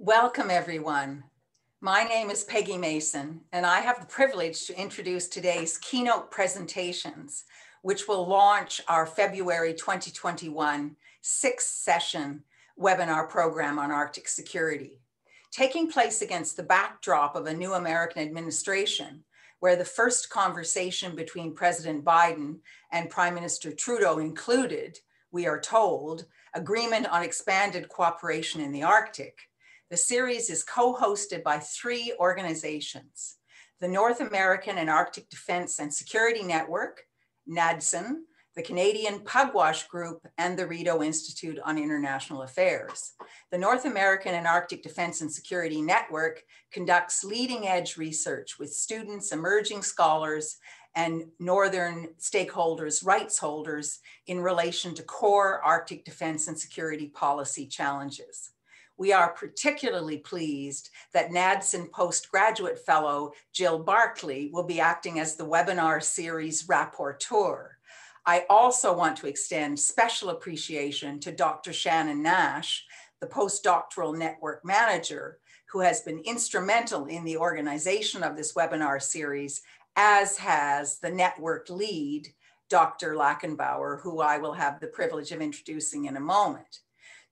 Welcome, everyone. My name is Peggy Mason, and I have the privilege to introduce today's keynote presentations, which will launch our February 2021 sixth session webinar program on Arctic security. Taking place against the backdrop of a new American administration, where the first conversation between President Biden and Prime Minister Trudeau included, we are told, agreement on expanded cooperation in the Arctic. The series is co-hosted by three organizations: the North American and Arctic Defense and Security Network, NADSEN, the Canadian Pugwash Group, and the Rideau Institute on International Affairs. The North American and Arctic Defense and Security Network conducts leading-edge research with students, emerging scholars, and Northern stakeholders, rights holders in relation to core Arctic defense and security policy challenges. We are particularly pleased that NADSEN postgraduate fellow Jill Barkley will be acting as the webinar series rapporteur. I also want to extend special appreciation to Dr. Shannon Nash, the postdoctoral network manager, who has been instrumental in the organization of this webinar series, as has the network lead, Dr. Lackenbauer, who I will have the privilege of introducing in a moment.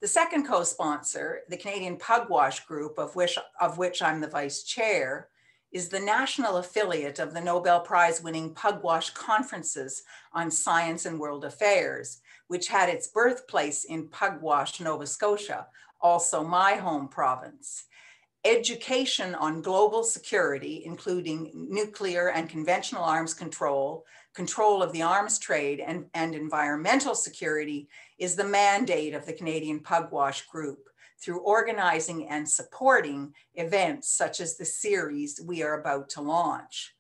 The second co-sponsor, the Canadian Pugwash Group, of which I'm the vice chair, is the national affiliate of the Nobel Prize winning Pugwash Conferences on Science and World Affairs, which had its birthplace in Pugwash, Nova Scotia, also my home province. Education on global security, including nuclear and conventional arms control, control of the arms trade, and environmental security is the mandate of the Canadian Pugwash Group through organizing and supporting events such as the series we are about to launch.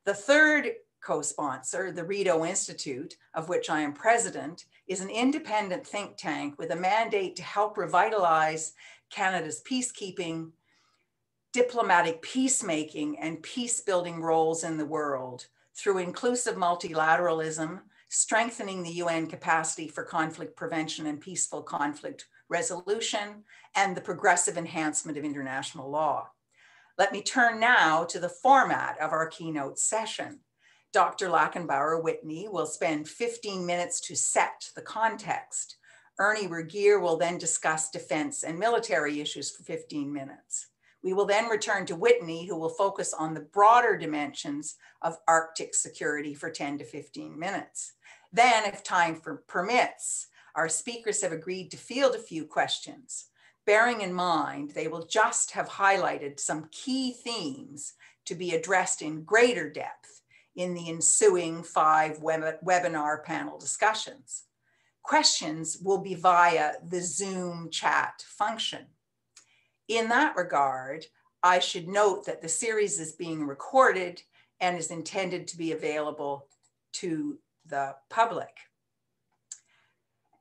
The third co-sponsor, the Rideau Institute, of which I am president, is an independent think tank with a mandate to help revitalize Canada's peacekeeping, diplomatic peacemaking, and peace-building roles in the world through inclusive multilateralism, strengthening the UN capacity for conflict prevention and peaceful conflict resolution, and the progressive enhancement of international law. Let me turn now to the format of our keynote session. Dr. Lackenbauer Whitney will spend 15 minutes to set the context. Ernie Regier will then discuss defense and military issues for 15 minutes. We will then return to Whitney, who will focus on the broader dimensions of Arctic security for 10 to 15 minutes. Then, if time permits, our speakers have agreed to field a few questions, bearing in mind they will just have highlighted some key themes to be addressed in greater depth in the ensuing 5 webinar panel discussions. Questions will be via the Zoom chat function. In that regard, I should note that the series is being recorded and is intended to be available to the public.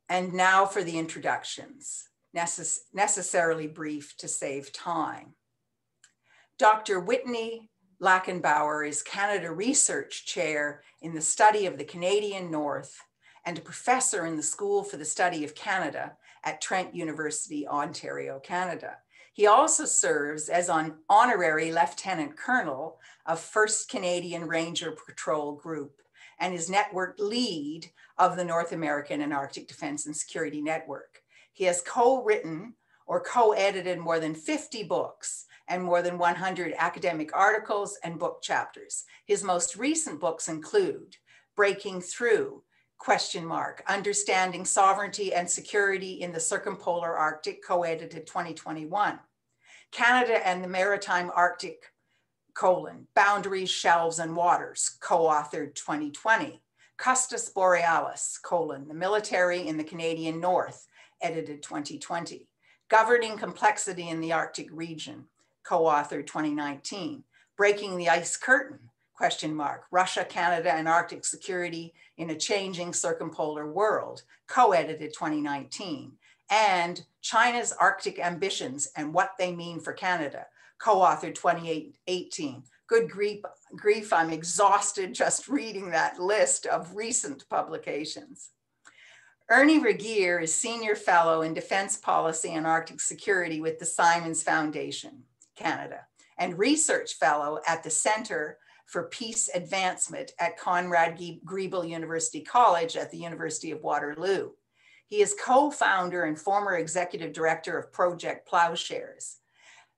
And now for the introductions, necessarily brief to save time. Dr. Whitney Lackenbauer is Canada Research Chair in the study of the Canadian North and a professor in the School for the Study of Canada at Trent University, Ontario, Canada. He also serves as an honorary lieutenant colonel of 1st Canadian Ranger Patrol Group and is network lead of the North American and Arctic Defense and Security Network. He has co-written or co-edited more than 50 books and more than 100 academic articles and book chapters. His most recent books include Breaking Through, ? Understanding Sovereignty and Security in the Circumpolar Arctic, co-edited 2021. Canada and the Maritime Arctic, Boundaries, Shelves, and Waters, co-authored 2020. Custos Borealis, the Military in the Canadian North, edited 2020. Governing Complexity in the Arctic Region, co-authored 2019. Breaking the Ice Curtain, ? Russia, Canada, and Arctic Security in a Changing Circumpolar World, co-edited 2019, and China's Arctic Ambitions and What They Mean for Canada, co-authored 2018. Good grief, I'm exhausted just reading that list of recent publications. Ernie Regier is Senior Fellow in Defense Policy and Arctic Security with the Simons Foundation, Canada, and Research Fellow at the Center for Peace Advancement at Conrad Grebel University College at the University of Waterloo. He is co-founder and former executive director of Project Plowshares,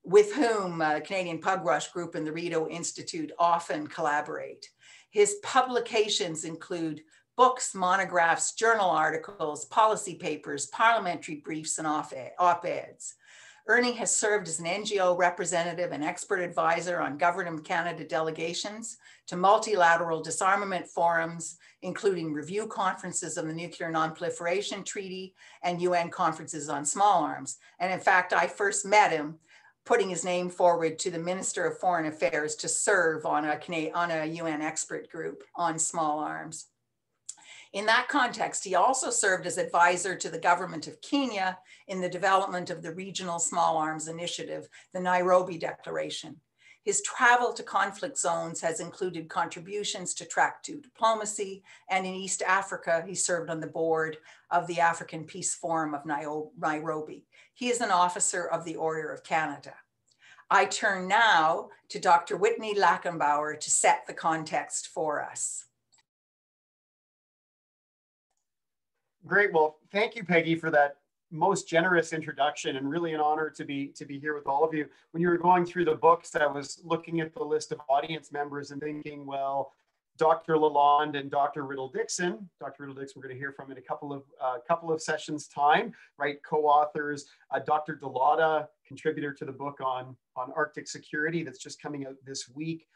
with whom Canadian Pug Rush Group and the Rideau Institute often collaborate. His publications include books, monographs, journal articles, policy papers, parliamentary briefs, and op-eds. Ernie has served as an NGO representative and expert advisor on Government of Canada delegations to multilateral disarmament forums, including review conferences on the Nuclear Non-Proliferation Treaty and UN conferences on small arms. And in fact, I first met him putting his name forward to the Minister of Foreign Affairs to serve on a UN expert group on small arms. In that context, he also served as advisor to the government of Kenya in the development of the Regional Small Arms Initiative, the Nairobi Declaration. His travel to conflict zones has included contributions to Track 2 diplomacy, and in East Africa, he served on the board of the African Peace Forum of Nairobi. He is an officer of the Order of Canada. I turn now to Dr. Whitney Lachenbauer to set the context for us. Great. Well, thank you, Peggy, for that most generous introduction, and really an honor to be here with all of you. When you were going through the books, I was looking at the list of audience members and thinking, well, Dr. Lalonde and Dr. Riddle-Dixon. Dr. Riddle-Dixon, we're going to hear from in a couple of sessions time, right? Co-authors, Dr. Delata, contributor to the book on Arctic security that's just coming out this week.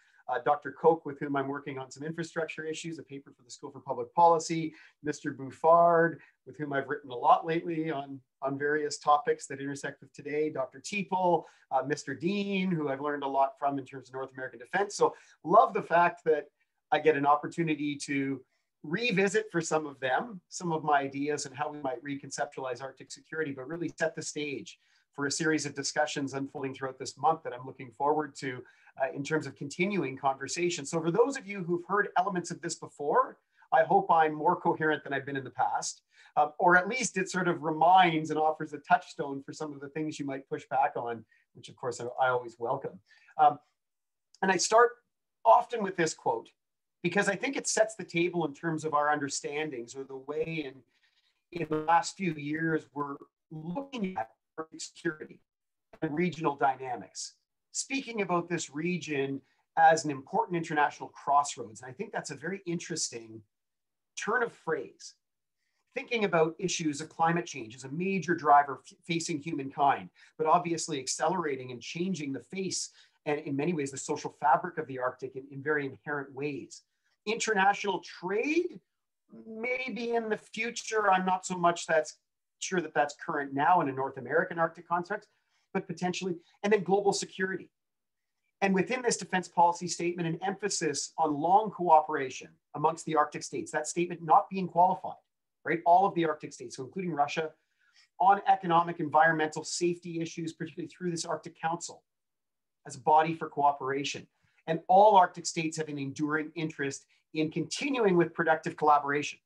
Dr. Koch, with whom I'm working on some infrastructure issues, a paper for the School for Public Policy, Mr. Bouffard, with whom I've written a lot lately on various topics that intersect with today, Dr. Teeple, Mr. Dean, who I've learned a lot from in terms of North American defense. So love the fact that I get an opportunity to revisit for some of them, some of my ideas and how we might reconceptualize Arctic security, but really set the stage for a series of discussions unfolding throughout this month that I'm looking forward to in terms of continuing conversation. So for those of you who've heard elements of this before, I hope I'm more coherent than I've been in the past, or at least it sort of reminds and offers a touchstone for some of the things you might push back on, which of course I always welcome. And I start often with this quote, because I think it sets the table in terms of our understandings or the way in the last few years we're looking at security and regional dynamics, speaking about this region as an important international crossroads. And I think that's a very interesting turn of phrase. Thinking about issues of climate change as a major driver facing humankind, but obviously accelerating and changing the face and in many ways the social fabric of the Arctic in very inherent ways. International trade, maybe in the future, I'm not so much sure that that's current now in a North American Arctic context, but potentially, and then global security. And within this defense policy statement, an emphasis on long cooperation amongst the Arctic states, that statement not being qualified, right? All of the Arctic states, so including Russia, on economic, environmental, safety issues, particularly through this Arctic Council as a body for cooperation. And all Arctic states have an enduring interest in continuing with productive collaboration.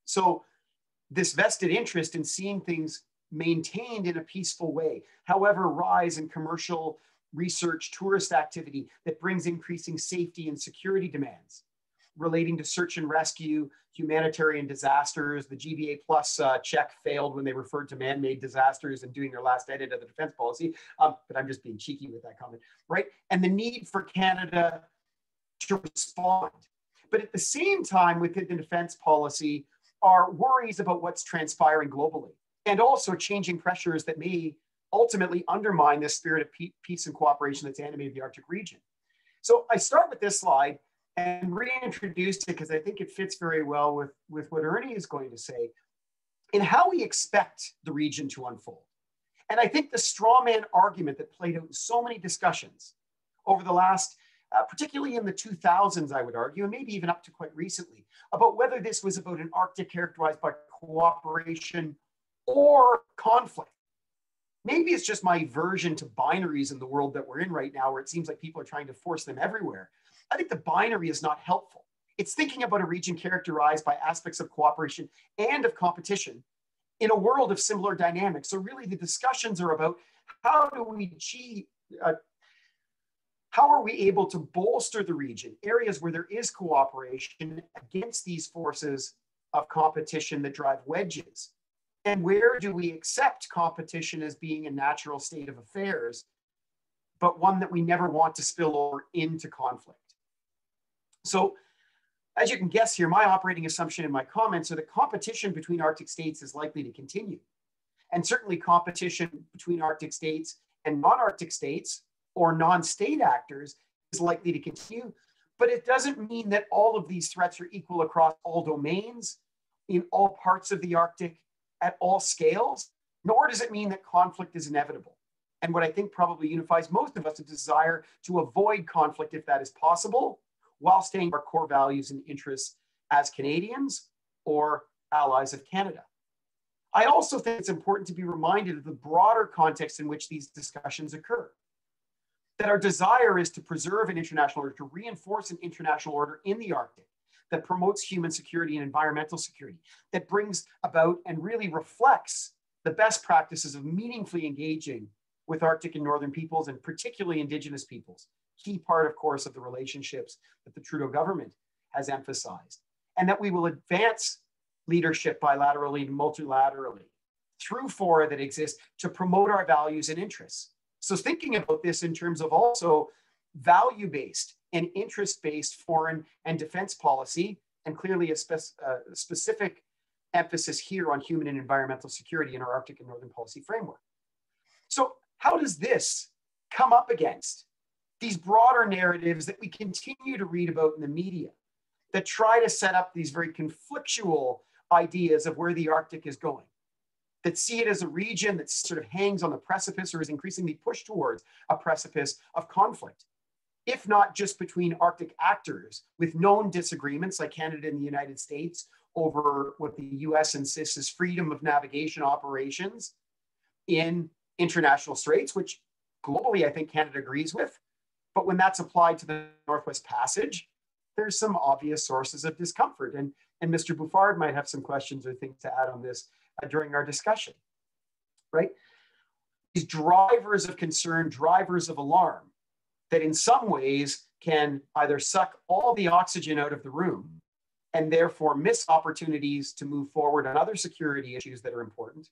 So this vested interest in seeing things maintained in a peaceful way, however, rise in commercial research, tourist activity that brings increasing safety and security demands relating to search and rescue, humanitarian disasters. The GBA Plus check failed when they referred to man-made disasters and doing their last edit of the defense policy, but I'm just being cheeky with that comment, right? And the need for Canada to respond. But at the same time, within the defense policy, are worries about what's transpiring globally, and also changing pressures that may ultimately undermine this spirit of peace and cooperation that's animated the Arctic region. So I start with this slide and reintroduce it because I think it fits very well with what Ernie is going to say in how we expect the region to unfold. And I think the straw man argument that played out in so many discussions over the last, particularly in the 2000s, I would argue, and maybe even up to quite recently, about whether this was about an Arctic characterized by cooperation or conflict. Maybe it's just my aversion to binaries in the world that we're in right now, where it seems like people are trying to force them everywhere. I think the binary is not helpful. It's thinking about a region characterized by aspects of cooperation and of competition in a world of similar dynamics. So really the discussions are about how do we achieve, how are we able to bolster the region, areas where there is cooperation against these forces of competition that drive wedges? And where do we accept competition as being a natural state of affairs, but one that we never want to spill over into conflict? So as you can guess here, my operating assumption in my comments are that competition between Arctic states is likely to continue. And certainly competition between Arctic states and non-Arctic states or non-state actors is likely to continue. But it doesn't mean that all of these threats are equal across all domains, in all parts of the Arctic, at all scales, nor does it mean that conflict is inevitable. And what I think probably unifies most of us is a desire to avoid conflict if that is possible, while staying our core values and interests as Canadians or allies of Canada. I also think it's important to be reminded of the broader context in which these discussions occur. That our desire is to preserve an international order, to reinforce an international order in the Arctic that promotes human security and environmental security, that brings about and really reflects the best practices of meaningfully engaging with Arctic and Northern peoples, and particularly Indigenous peoples. Key part, of course, of the relationships that the Trudeau government has emphasized, and that we will advance leadership bilaterally and multilaterally through fora that exist to promote our values and interests. So thinking about this in terms of also value-based and interest-based foreign and defense policy, and clearly a specific emphasis here on human and environmental security in our Arctic and Northern policy framework. So how does this come up against these broader narratives that we continue to read about in the media that try to set up these very conflictual ideas of where the Arctic is going, that see it as a region that sort of hangs on the precipice or is increasingly pushed towards a precipice of conflict, if not just between Arctic actors with known disagreements like Canada and the United States over what the US insists is freedom of navigation operations in international straits, which globally I think Canada agrees with. But when that's applied to the Northwest Passage, there's some obvious sources of discomfort. And Mr. Bouffard might have some questions or things to add on this during our discussion, right? These drivers of concern, drivers of alarm, that in some ways can either suck all the oxygen out of the room and therefore miss opportunities to move forward on other security issues that are important,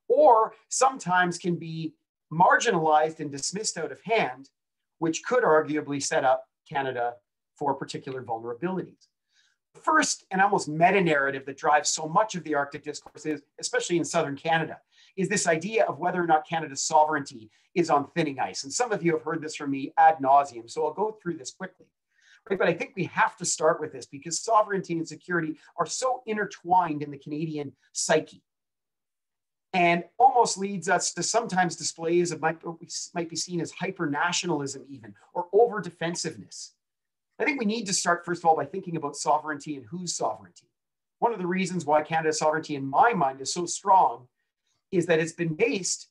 or sometimes can be marginalized and dismissed out of hand, which could arguably set up Canada for particular vulnerabilities. The first and almost meta-narrative that drives so much of the Arctic discourse is, especially in southern Canada, is this idea of whether or not Canada's sovereignty is on thinning ice. And some of you have heard this from me ad nauseum, so I'll go through this quickly. Right? But I think we have to start with this because sovereignty and security are so intertwined in the Canadian psyche, and almost leads us to sometimes displays of might be seen as hyper-nationalism even, or over-defensiveness. I think we need to start, first of all, by thinking about sovereignty and whose sovereignty. One of the reasons why Canada's sovereignty, in my mind, is so strong is that it's been based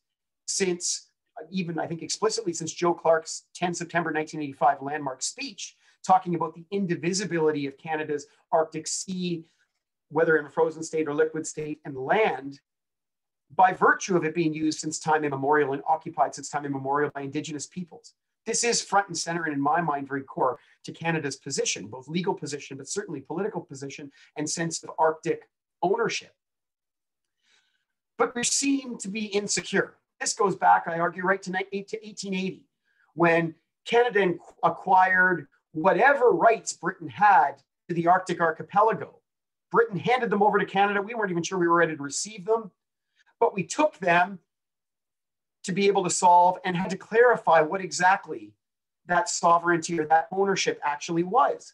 since, even I think explicitly since Joe Clark's 10 September 1985 landmark speech, talking about the indivisibility of Canada's Arctic Sea, whether in a frozen state or liquid state, and land, by virtue of it being used since time immemorial and occupied since time immemorial by Indigenous peoples. This is front and center and in my mind very core to Canada's position, both legal position, but certainly political position and sense of Arctic ownership. But we seem to be insecure. This goes back, I argue, right to 1880, when Canada acquired whatever rights Britain had to the Arctic archipelago. Britain handed them over to Canada. We weren't even sure we were ready to receive them, but we took them to be able to solve and had to clarify what exactly that sovereignty or that ownership actually was.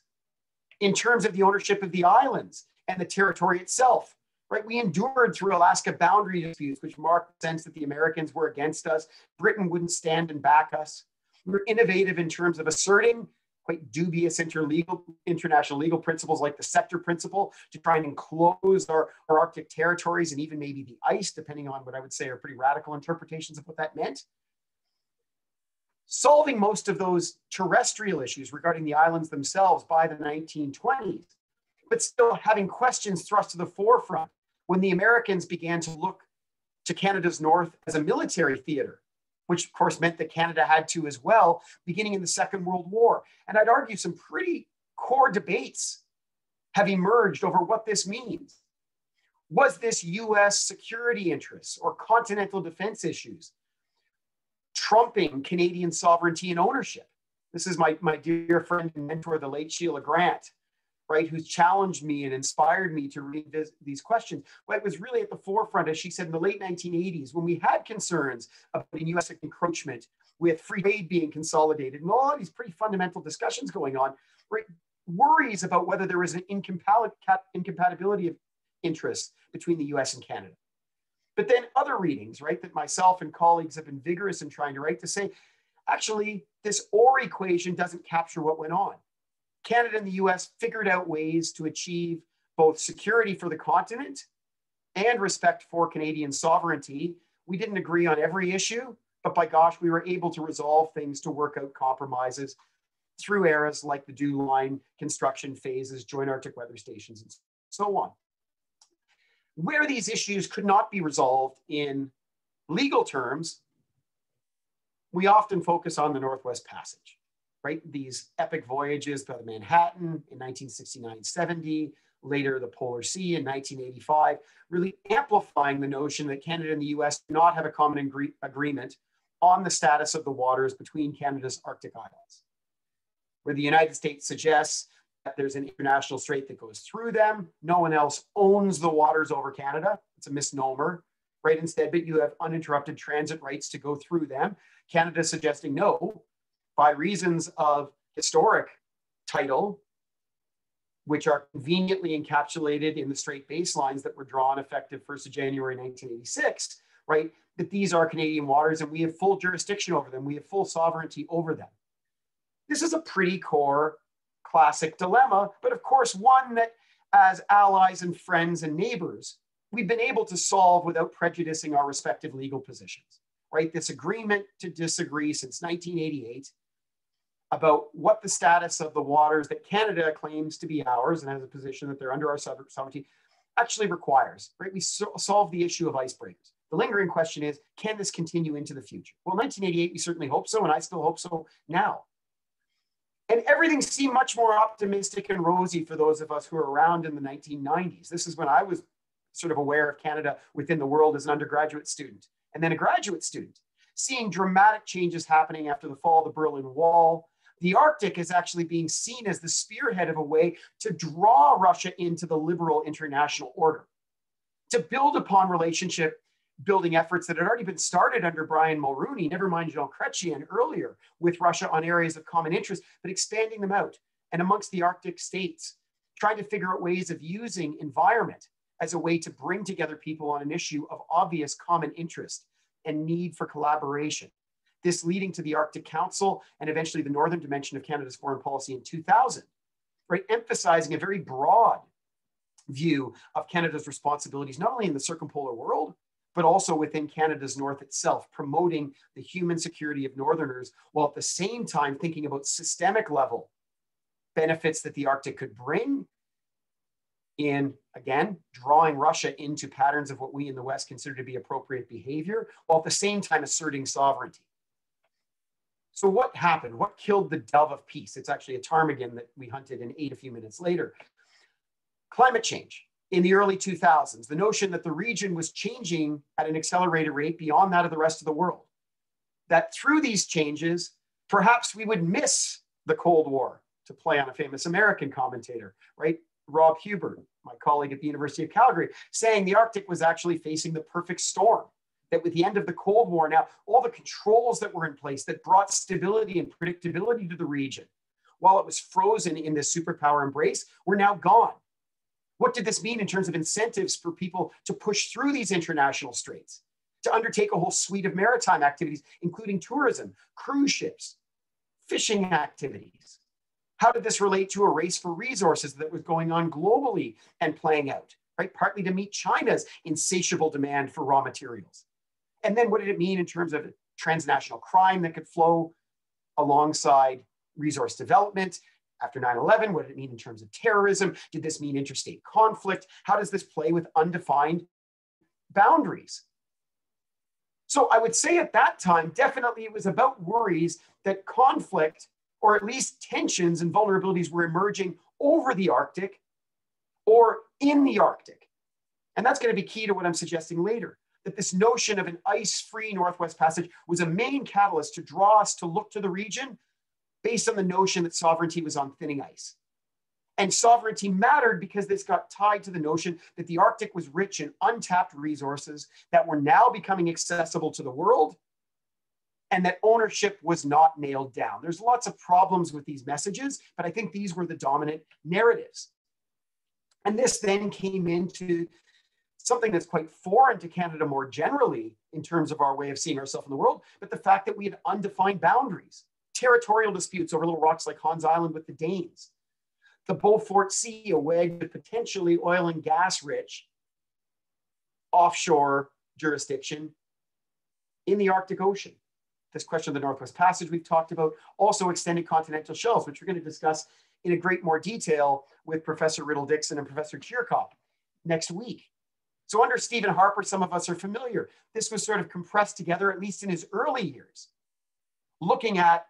In terms of the ownership of the islands and the territory itself, right? We endured through Alaska boundary disputes, which marked the sense that the Americans were against us. Britain wouldn't stand and back us. We were innovative in terms of asserting quite dubious international legal principles like the sector principle to try and enclose our Arctic territories and even maybe the ice, depending on what I would say are pretty radical interpretations of what that meant. Solving most of those terrestrial issues regarding the islands themselves by the 1920s but still having questions thrust to the forefront when the Americans began to look to Canada's north as a military theater, which of course meant that Canada had to as well, beginning in the Second World War. And I'd argue some pretty core debates have emerged over what this means. Was this US security interests or continental defense issues trumping Canadian sovereignty and ownership? This is my dear friend and mentor, the late Sheila Grant, right, who's challenged me and inspired me to read these questions. But it was really at the forefront, as she said, in the late 1980s, when we had concerns about US encroachment with free trade being consolidated and all of these pretty fundamental discussions going on, right, worries about whether there was an incompatibility of interests between the US and Canada. But then other readings, right, that myself and colleagues have been vigorous in trying to write to say, actually, this OR equation doesn't capture what went on. Canada and the US figured out ways to achieve both security for the continent and respect for Canadian sovereignty. We didn't agree on every issue, but by gosh, we were able to resolve things to work out compromises through eras like the Dew Line construction phases, joint Arctic weather stations, and so on. Where these issues could not be resolved in legal terms, we often focus on the Northwest Passage, right? These epic voyages by the Manhattan in 1969-70, later the Polar Sea in 1985, really amplifying the notion that Canada and the US do not have a common agreement on the status of the waters between Canada's Arctic islands, where the United States suggests that there's an international strait that goes through them. No one else owns the waters over Canada. It's a misnomer, right? Instead, but you have uninterrupted transit rights to go through them. Canada suggesting no, by reasons of historic title, which are conveniently encapsulated in the strait baselines that were drawn effective 1st of January 1986, right? That these are Canadian waters and we have full jurisdiction over them. We have full sovereignty over them. This is a pretty core classic dilemma, but of course, one that as allies and friends and neighbors, we've been able to solve without prejudicing our respective legal positions, right? This agreement to disagree since 1988 about what the status of the waters that Canada claims to be ours and has a position that they're under our sovereignty actually requires, right? We solve the issue of icebreakers. The lingering question is, can this continue into the future? Well, 1988, we certainly hope so, and I still hope so now. And everything seemed much more optimistic and rosy for those of us who were around in the 1990s. This is when I was sort of aware of Canada within the world as an undergraduate student and then a graduate student, seeing dramatic changes happening after the fall of the Berlin Wall. The Arctic is actually being seen as the spearhead of a way to draw Russia into the liberal international order, to build upon relationship building efforts that had already been started under Brian Mulroney, never mind Jean Chrétien earlier, with Russia on areas of common interest, but expanding them out. And amongst the Arctic states, trying to figure out ways of using environment as a way to bring together people on an issue of obvious common interest and need for collaboration. This leading to the Arctic Council and eventually the northern dimension of Canada's foreign policy in 2000, right? Emphasizing a very broad view of Canada's responsibilities, not only in the circumpolar world, but also within Canada's north itself, promoting the human security of Northerners, while at the same time thinking about systemic level benefits that the Arctic could bring in, again, drawing Russia into patterns of what we in the West consider to be appropriate behavior, while at the same time asserting sovereignty. So what happened? What killed the dove of peace? It's actually a ptarmigan that we hunted and ate a few minutes later. Climate change. In the early 2000s, the notion that the region was changing at an accelerated rate beyond that of the rest of the world. That through these changes, perhaps we would miss the Cold War, to play on a famous American commentator, right? Rob Hubert, my colleague at the University of Calgary, saying the Arctic was actually facing the perfect storm. That with the end of the Cold War now, all the controls that were in place that brought stability and predictability to the region, while it was frozen in this superpower embrace, were now gone. What did this mean in terms of incentives for people to push through these international straits, to undertake a whole suite of maritime activities, including tourism, cruise ships, fishing activities? How did this relate to a race for resources that was going on globally and playing out, right? Partly to meet China's insatiable demand for raw materials. And then what did it mean in terms of transnational crime that could flow alongside resource development, after 9/11? What did it mean in terms of terrorism? Did this mean interstate conflict? How does this play with undefined boundaries? So I would say at that time, definitely it was about worries that conflict, or at least tensions and vulnerabilities, were emerging over the Arctic or in the Arctic. And that's going to be key to what I'm suggesting later, that this notion of an ice-free Northwest Passage was a main catalyst to draw us to look to the region based on the notion that sovereignty was on thinning ice. And sovereignty mattered because this got tied to the notion that the Arctic was rich in untapped resources that were now becoming accessible to the world, and that ownership was not nailed down. There's lots of problems with these messages, but I think these were the dominant narratives. And this then came into something that's quite foreign to Canada more generally in terms of our way of seeing ourselves in the world, but the fact that we had undefined boundaries, territorial disputes over little rocks like Hans Island with the Danes, the Beaufort Sea, a wedge with potentially oil and gas rich offshore jurisdiction in the Arctic Ocean. This question of the Northwest Passage we've talked about, also extended continental shelves, which we're going to discuss in a great more detail with Professor Riddle-Dixon and Professor Chirkop next week. So under Stephen Harper, some of us are familiar. This was sort of compressed together, at least in his early years, looking at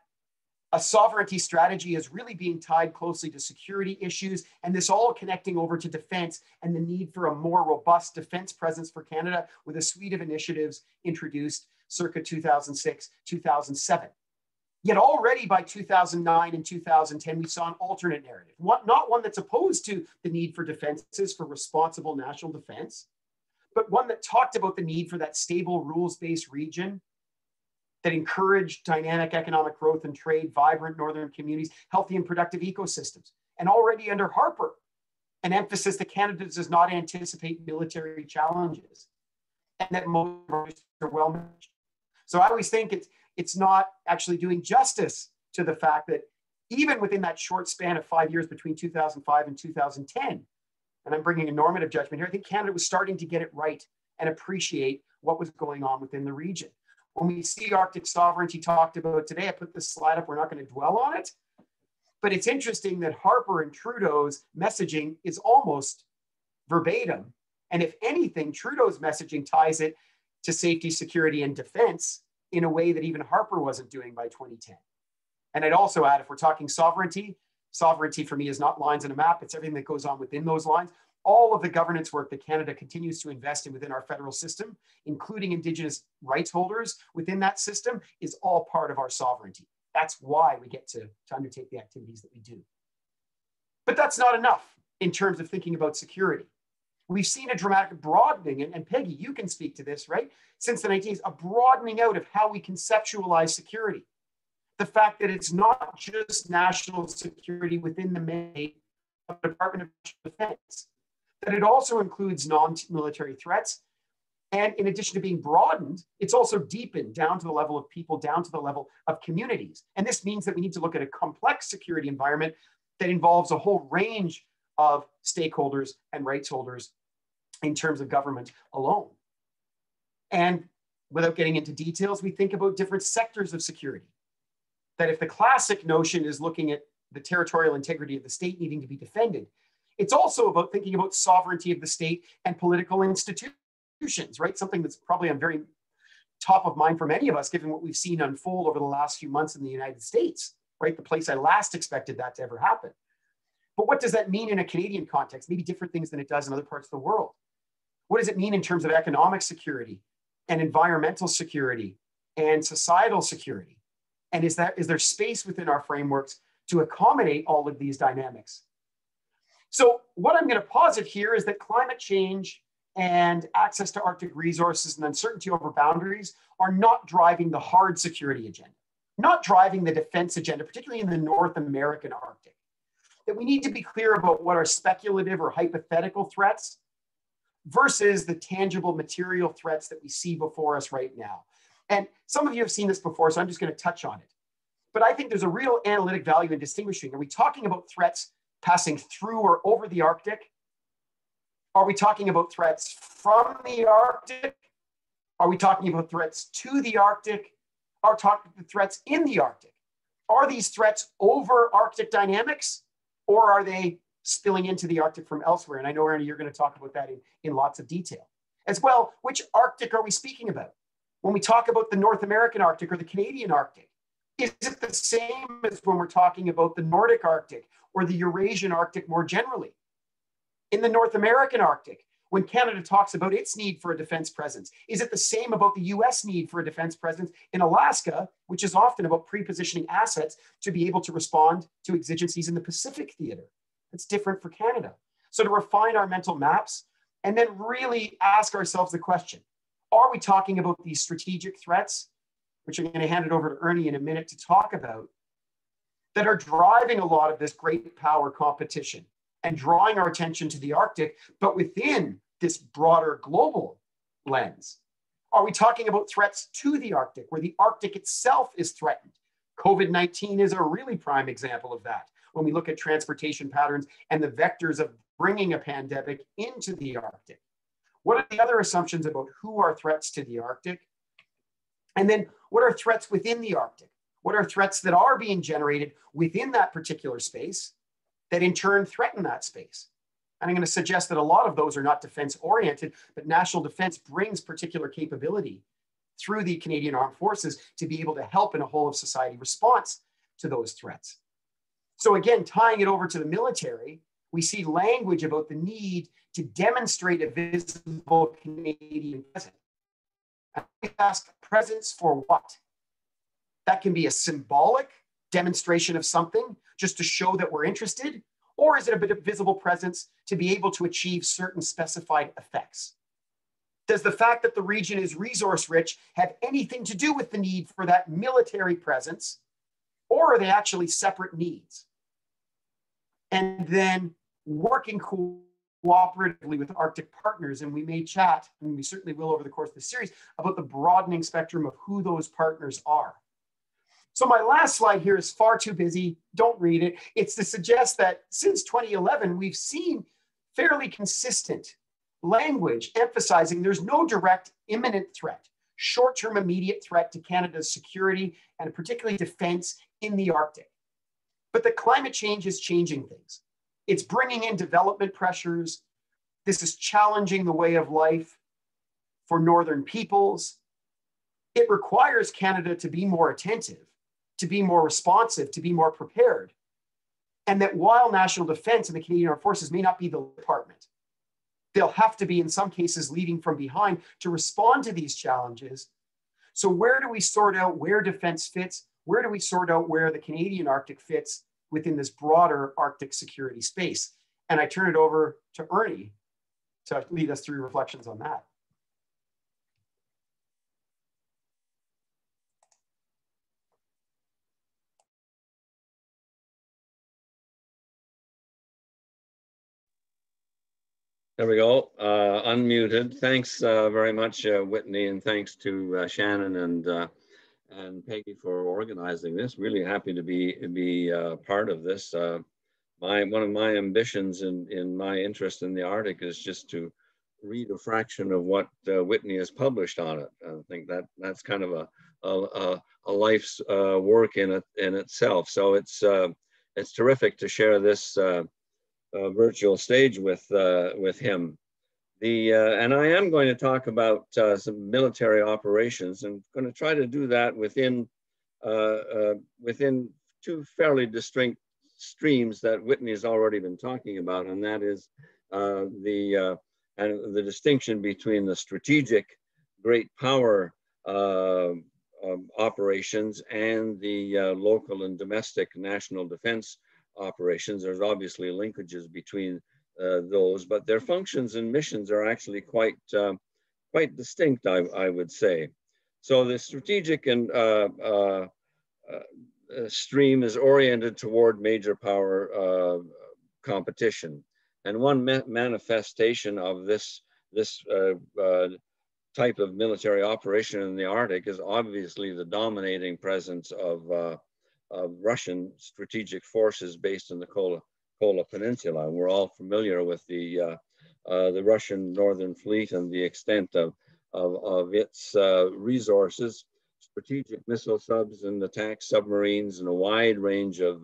a sovereignty strategy as really being tied closely to security issues, and this all connecting over to defense and the need for a more robust defense presence for Canada with a suite of initiatives introduced circa 2006, 2007. Yet already by 2009 and 2010, we saw an alternate narrative, not one that's opposed to the need for defenses, for responsible national defense, but one that talked about the need for that stable rules-based region that encouraged dynamic economic growth and trade, vibrant northern communities, healthy and productive ecosystems. And already under Harper, an emphasis that Canada does not anticipate military challenges and that most are well managed. So I always think it's not actually doing justice to the fact that even within that short span of 5 years between 2005 and 2010, and I'm bringing a normative judgment here, I think Canada was starting to get it right and appreciate what was going on within the region. When we see Arctic sovereignty talked about today, I put this slide up, we're not going to dwell on it, but it's interesting that Harper and Trudeau's messaging is almost verbatim. And if anything, Trudeau's messaging ties it to safety, security, and defense in a way that even Harper wasn't doing by 2010. And I'd also add, if we're talking sovereignty, sovereignty for me is not lines on a map, it's everything that goes on within those lines. All of the governance work that Canada continues to invest in within our federal system, including Indigenous rights holders within that system, is all part of our sovereignty. That's why we get to undertake the activities that we do. But that's not enough in terms of thinking about security. We've seen a dramatic broadening, and Peggy, you can speak to this, right? Since the 1980s, a broadening out of how we conceptualize security. The fact that it's not just national security within the mandate of the Department of National Defense, that it also includes non-military threats. And in addition to being broadened, it's also deepened down to the level of people, down to the level of communities. And this means that we need to look at a complex security environment that involves a whole range of stakeholders and rights holders in terms of government alone. And without getting into details, we think about different sectors of security. That if the classic notion is looking at the territorial integrity of the state needing to be defended, it's also about thinking about sovereignty of the state and political institutions, right? Something that's probably on very top of mind for many of us, given what we've seen unfold over the last few months in the United States, right? The place I last expected that to ever happen. But what does that mean in a Canadian context? Maybe different things than it does in other parts of the world. What does it mean in terms of economic security and environmental security and societal security? And is there space within our frameworks to accommodate all of these dynamics? So what I'm going to posit here is that climate change and access to Arctic resources and uncertainty over boundaries are not driving the hard security agenda, not driving the defense agenda, particularly in the North American Arctic. That we need to be clear about what are speculative or hypothetical threats versus the tangible material threats that we see before us right now. And some of you have seen this before, so I'm just going to touch on it. But I think there's a real analytic value in distinguishing. Are we talking about threats passing through or over the Arctic? Are we talking about threats from the Arctic? Are we talking about threats to the Arctic? Are we talking about threats in the Arctic? Are these threats over Arctic dynamics, or are they spilling into the Arctic from elsewhere? And I know, Ernie, you're going to talk about that in lots of detail. As well, which Arctic are we speaking about? When we talk about the North American Arctic or the Canadian Arctic, is it the same as when we're talking about the Nordic Arctic or the Eurasian Arctic more generally? In the North American Arctic, when Canada talks about its need for a defense presence, is it the same about the US need for a defense presence in Alaska, which is often about pre-positioning assets to be able to respond to exigencies in the Pacific theater? It's different for Canada. So to refine our mental maps and then really ask ourselves the question, are we talking about these strategic threats, which I'm going to hand it over to Ernie in a minute to talk about, that are driving a lot of this great power competition and drawing our attention to the Arctic, but within this broader global lens? Are we talking about threats to the Arctic, where the Arctic itself is threatened? COVID-19 is a really prime example of that, when we look at transportation patterns and the vectors of bringing a pandemic into the Arctic. What are the other assumptions about who are threats to the Arctic? And then what are threats within the Arctic? What are threats that are being generated within that particular space that in turn threaten that space? And I'm going to suggest that a lot of those are not defense oriented, but national defense brings particular capability through the Canadian Armed Forces to be able to help in a whole of society response to those threats. So again, tying it over to the military, we see language about the need to demonstrate a visible Canadian presence. And we ask, presence for what? That can be a symbolic demonstration of something just to show that we're interested, or is it a bit of visible presence to be able to achieve certain specified effects? Does the fact that the region is resource rich have anything to do with the need for that military presence, or are they actually separate needs? And then working cooperatively with Arctic partners, and we may chat, and we certainly will over the course of the series, about the broadening spectrum of who those partners are. So my last slide here is far too busy. Don't read it. It's to suggest that since 2011, we've seen fairly consistent language emphasizing there's no direct imminent threat, short-term immediate threat to Canada's security and particularly defense in the Arctic. But the climate change is changing things. It's bringing in development pressures. This is challenging the way of life for Northern peoples. It requires Canada to be more attentive, to be more responsive, to be more prepared. And that while national defense and the Canadian Armed Forces may not be the department, they'll have to be, in some cases, leading from behind to respond to these challenges. So where do we sort out where defense fits? Where do we sort out where the Canadian Arctic fits within this broader Arctic security space? And I turn it over to Ernie to lead us through reflections on that. There we go, unmuted. Thanks very much, Whitney, and thanks to Shannon and Peggy for organizing this. Really happy to be part of this. One of my ambitions in my interest in the Arctic is just to read a fraction of what Whitney has published on it. I think that's kind of a life's work in itself. So it's terrific to share this virtual stage with him. And I am going to talk about some military operations, and going to try to do that within two fairly distinct streams that Whitney has already been talking about, and that is the distinction between the strategic great power operations and the local and domestic national defense operations. There's obviously linkages between those, but their functions and missions are actually quite distinct, I would say. So the strategic and stream is oriented toward major power competition, and one manifestation of this type of military operation in the Arctic is obviously the dominating presence of Russian strategic forces based in the Kola Peninsula. And we're all familiar with the Russian Northern Fleet and the extent of its resources, strategic missile subs and attack submarines and a wide range of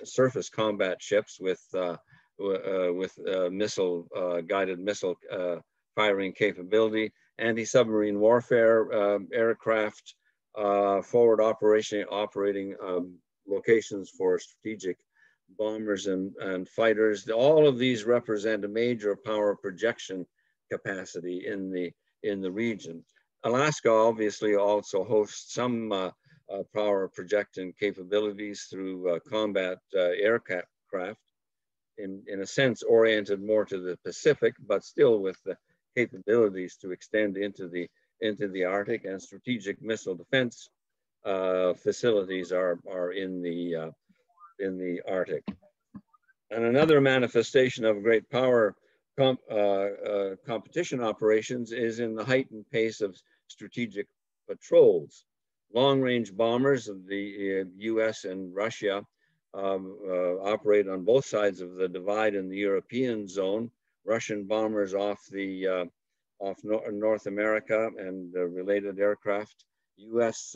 surface combat ships with guided missile firing capability, anti-submarine warfare aircraft, forward operating locations for strategic bombers and fighters. All of these represent a major power projection capacity in the region. Alaska obviously also hosts some power projecting capabilities through combat aircraft, in a sense oriented more to the Pacific, but still with the capabilities to extend into the Arctic, and strategic missile defense facilities are in the Arctic. And another manifestation of great power competition operations is in the heightened pace of strategic patrols. Long-range bombers of the US and Russia operate on both sides of the divide in the European zone. Russian bombers off North America and related aircraft. US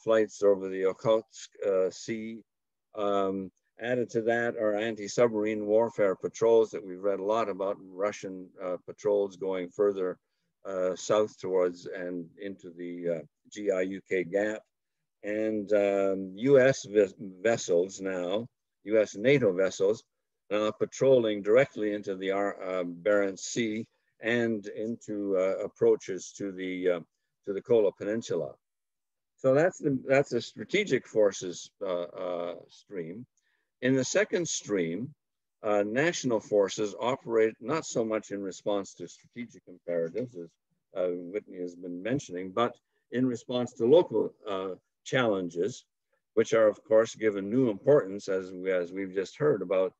flights over the Okhotsk Sea. Added to that are anti-submarine warfare patrols that we've read a lot about, Russian patrols going further south towards and into the GI-UK gap. And US vessels now, US NATO vessels, patrolling directly into the Barents Sea and into approaches to the Kola Peninsula. So that's the strategic forces stream. In the second stream, national forces operate not so much in response to strategic imperatives, as Whitney has been mentioning, but in response to local challenges, which are, of course, given new importance, as we've just heard about,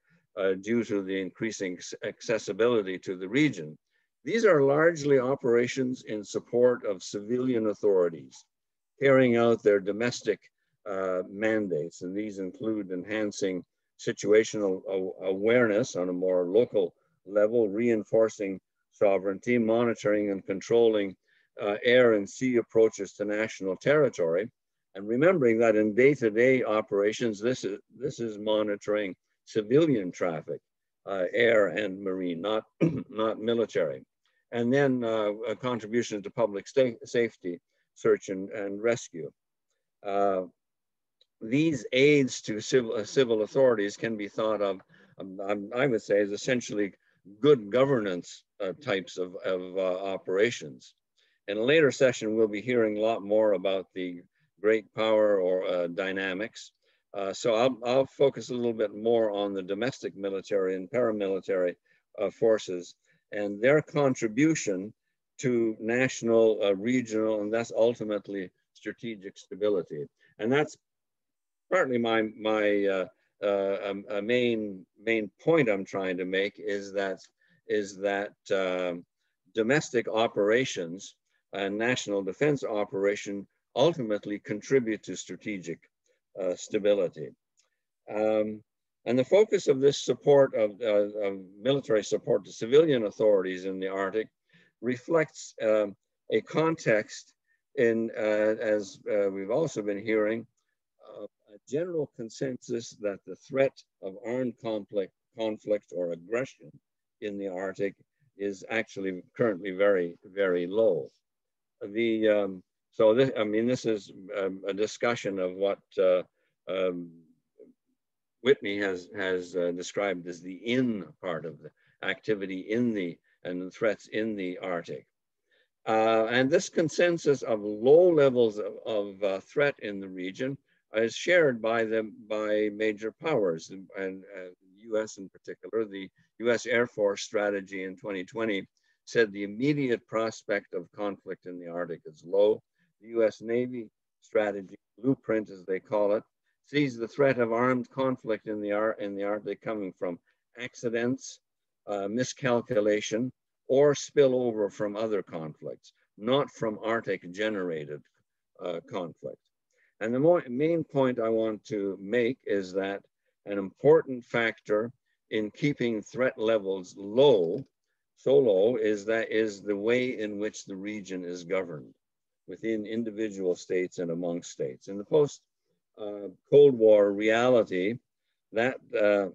due to the increasing accessibility to the region. These are largely operations in support of civilian authorities, carrying out their domestic mandates, and these include enhancing situational awareness on a more local level, reinforcing sovereignty, monitoring and controlling air and sea approaches to national territory, and remembering that in day-to-day operations, this is monitoring civilian traffic, air and marine, not military. And then a contribution to public safety, search and rescue. These aids to civil authorities can be thought of, I would say, as essentially good governance types of operations. In a later session, we'll be hearing a lot more about the great power or dynamics. So I'll focus a little bit more on the domestic military and paramilitary forces and their contribution to national, regional, and thus ultimately strategic stability. And that's partly my main point I'm trying to make is that domestic operations and national defense operation ultimately contribute to strategic stability. And the focus of this support of military support to civilian authorities in the Arctic reflects a context in, as we've also been hearing, a general consensus that the threat of armed conflict or aggression in the Arctic is actually currently very, very low. So this is a discussion of what Whitney has described as the in part of the activity in and the threats in the Arctic. And this consensus of low levels of threat in the region is shared by major powers, and US in particular. The US Air Force strategy in 2020 said the immediate prospect of conflict in the Arctic is low. The US Navy strategy, blueprint as they call it, sees the threat of armed conflict in the Arctic coming from accidents, miscalculation, or spillover from other conflicts, not from Arctic generated conflict. And the main point I want to make is that an important factor in keeping threat levels low solo is the way in which the region is governed within individual states and among states. In the post-Cold War reality, that the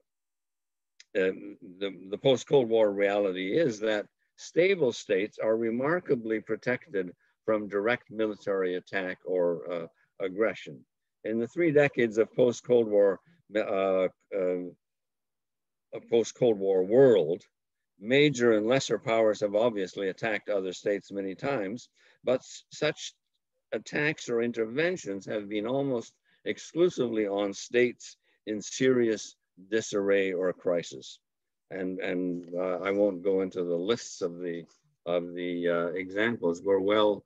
post-Cold War reality is that stable states are remarkably protected from direct military attack or aggression. In the 3 decades of post-Cold War world, major and lesser powers have obviously attacked other states many times, but such attacks or interventions have been almost exclusively on states in serious disarray or crisis. And I won't go into the lists of the examples. We're well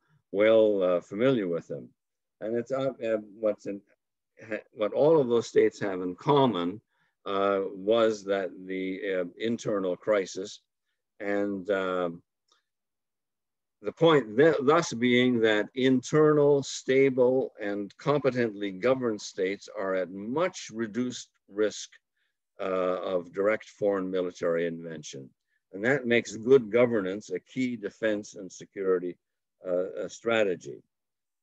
familiar with them. And it's what all of those states have in common was that the internal crisis, and the point thus being that internal, stable, and competently governed states are at much reduced risk of direct foreign military intervention. And that makes good governance a key defense and security strategy.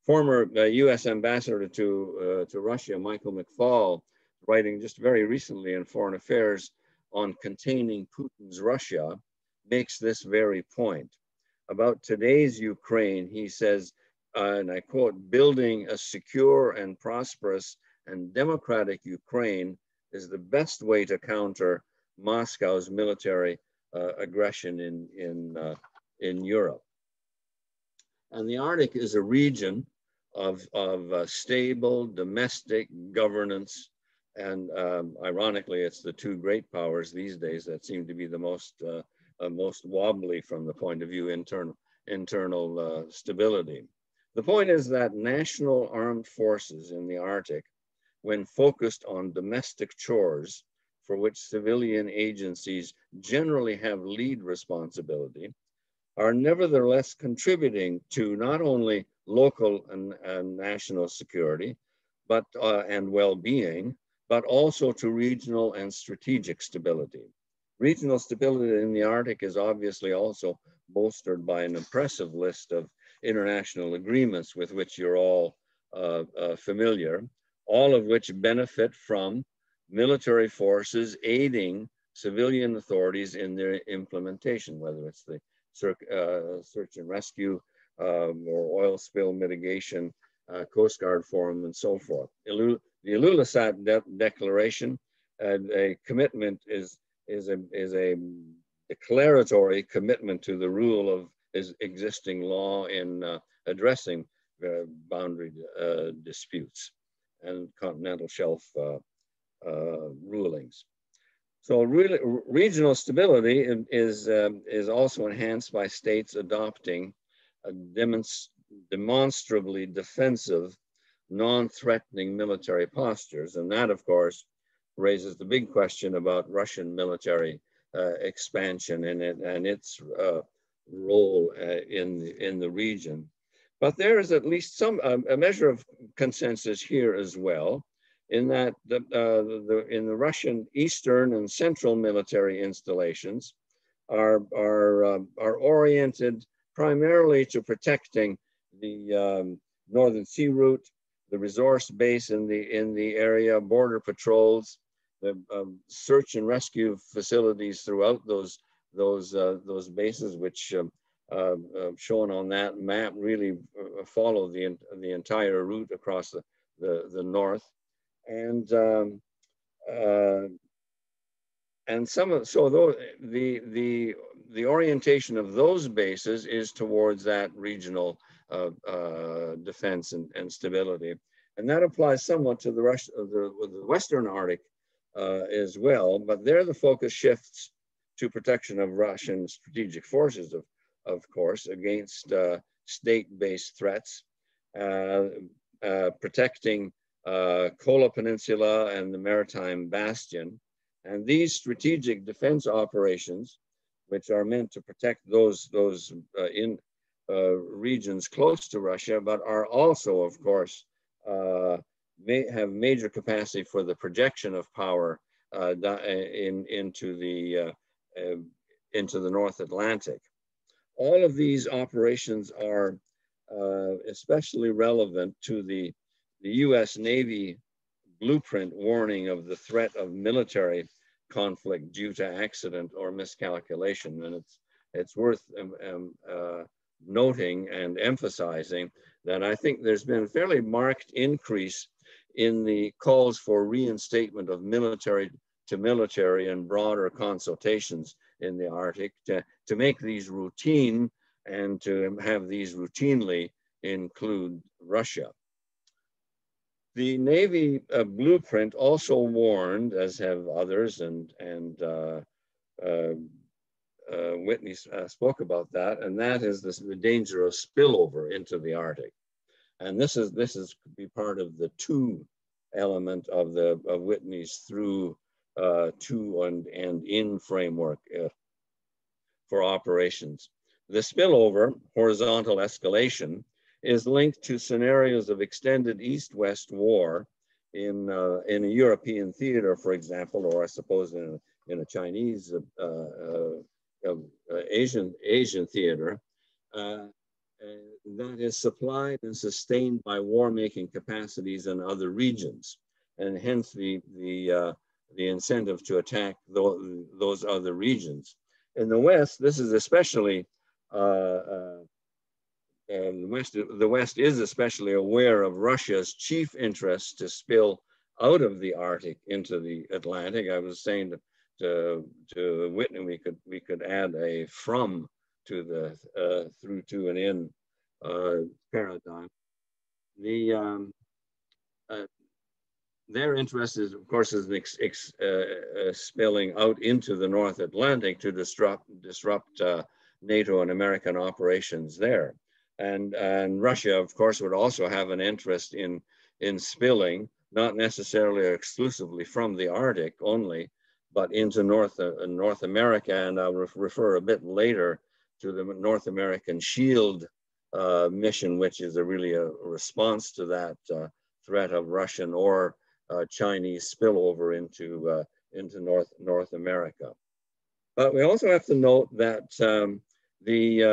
Former US Ambassador to Russia, Michael McFaul, writing just very recently in Foreign Affairs on containing Putin's Russia, makes this very point. About today's Ukraine, he says, and I quote, "Building a secure and prosperous and democratic Ukraine is the best way to counter Moscow's military aggression in Europe." And the Arctic is a region of stable domestic governance. And ironically, it's the 2 great powers these days that seem to be the most wobbly from the point of view internal stability. The point is that national armed forces in the Arctic, when focused on domestic chores for which civilian agencies generally have lead responsibility, are nevertheless contributing to not only local and national security, but and well-being, but also to regional and strategic stability. Regional stability in the Arctic is obviously also bolstered by an impressive list of international agreements with which you're all familiar, all of which benefit from military forces aiding civilian authorities in their implementation, whether it's the search and rescue or oil spill mitigation, Coast Guard Forum, and so forth. The Ilulissat Declaration, a commitment is a declaratory commitment to the rule of existing law in addressing boundary disputes and continental shelf rulings. So really, regional stability is also enhanced by states adopting a demonstrably defensive, non-threatening military postures. And that, of course, raises the big question about Russian military expansion and its role in the region. But there is at least a measure of consensus here as well, in that in the Russian eastern and central military installations are oriented primarily to protecting the Northern Sea Route, the resource base in the area, border patrols, the search and rescue facilities throughout those bases, which shown on that map really follow the entire route across the north, and the orientation of those bases is towards that regional defense and stability, and that applies somewhat to the Western Arctic as well. But there, the focus shifts to protection of Russian strategic forces, of course, against state-based threats, protecting Kola Peninsula and the Maritime Bastion. And these strategic defense operations, which are meant to protect those regions close to Russia, but are also, of course, may have major capacity for the projection of power into the into the North Atlantic. All of these operations are especially relevant to the US Navy blueprint warning of the threat of military conflict due to accident or miscalculation. And it's worth noting and emphasizing that I think there's been a fairly marked increase in the calls for reinstatement of military to military and broader consultations in the Arctic to make these routine and to have these routinely include Russia. The Navy blueprint also warned, as have others, and Whitney spoke about that, and that is the danger of spillover into the Arctic. And this is be part of the two element of Whitney's through to and in framework for operations. The spillover, horizontal escalation, is linked to scenarios of extended East-West war in a European theater, for example, or I suppose in a Chinese Asian theater, that is supplied and sustained by war-making capacities in other regions, and hence the incentive to attack those other regions. In the West, this is especially the West is especially aware of Russia's chief interest to spill out of the Arctic into the Atlantic. I was saying to Whitney, we could add a from to the through to and in paradigm. Their interest is, of course, is spilling out into the North Atlantic to disrupt NATO and American operations there. And Russia, of course, would also have an interest in spilling, not necessarily or exclusively from the Arctic only, but into North America. And I'll refer a bit later to the North American Shield mission, which is really a response to that threat of Russian or Chinese spillover into North America. But we also have to note that the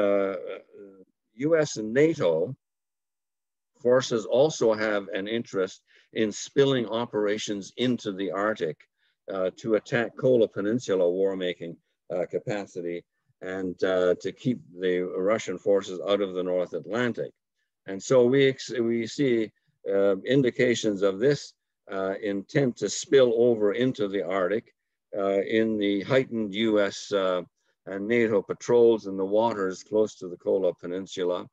US and NATO forces also have an interest in spilling operations into the Arctic to attack Kola Peninsula war-making capacity and to keep the Russian forces out of the North Atlantic. And so we see indications of this intent to spill over into the Arctic in the heightened US and NATO patrols in the waters close to the Kola Peninsula.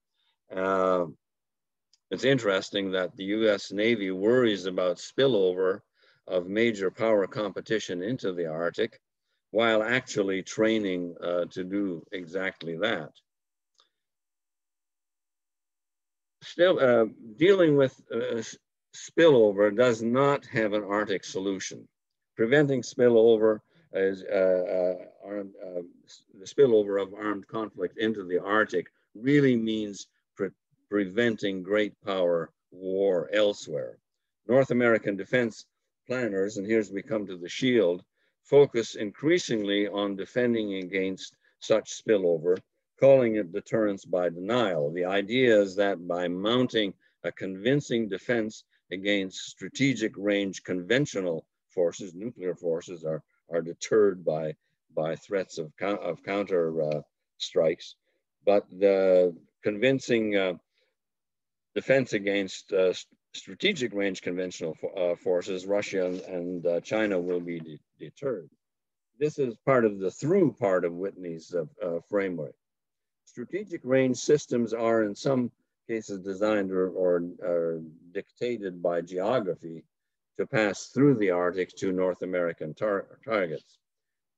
It's interesting that the US Navy worries about spillover of major power competition into the Arctic, while actually training to do exactly that. Still, dealing with spillover does not have an Arctic solution. Preventing spillover is the spillover of armed conflict into the Arctic really means preventing great power war elsewhere. North American defense planners, and here's we come to the Shield, focus increasingly on defending against such spillover, calling it deterrence by denial. The idea is that by mounting a convincing defense against strategic range conventional forces, nuclear forces are deterred by threats of counter strikes, but the convincing defense against strategic range conventional forces, Russia and China will be deterred. This is part of the through part of Whitney's framework. Strategic range systems are in some cases designed or dictated by geography to pass through the Arctic to North American targets.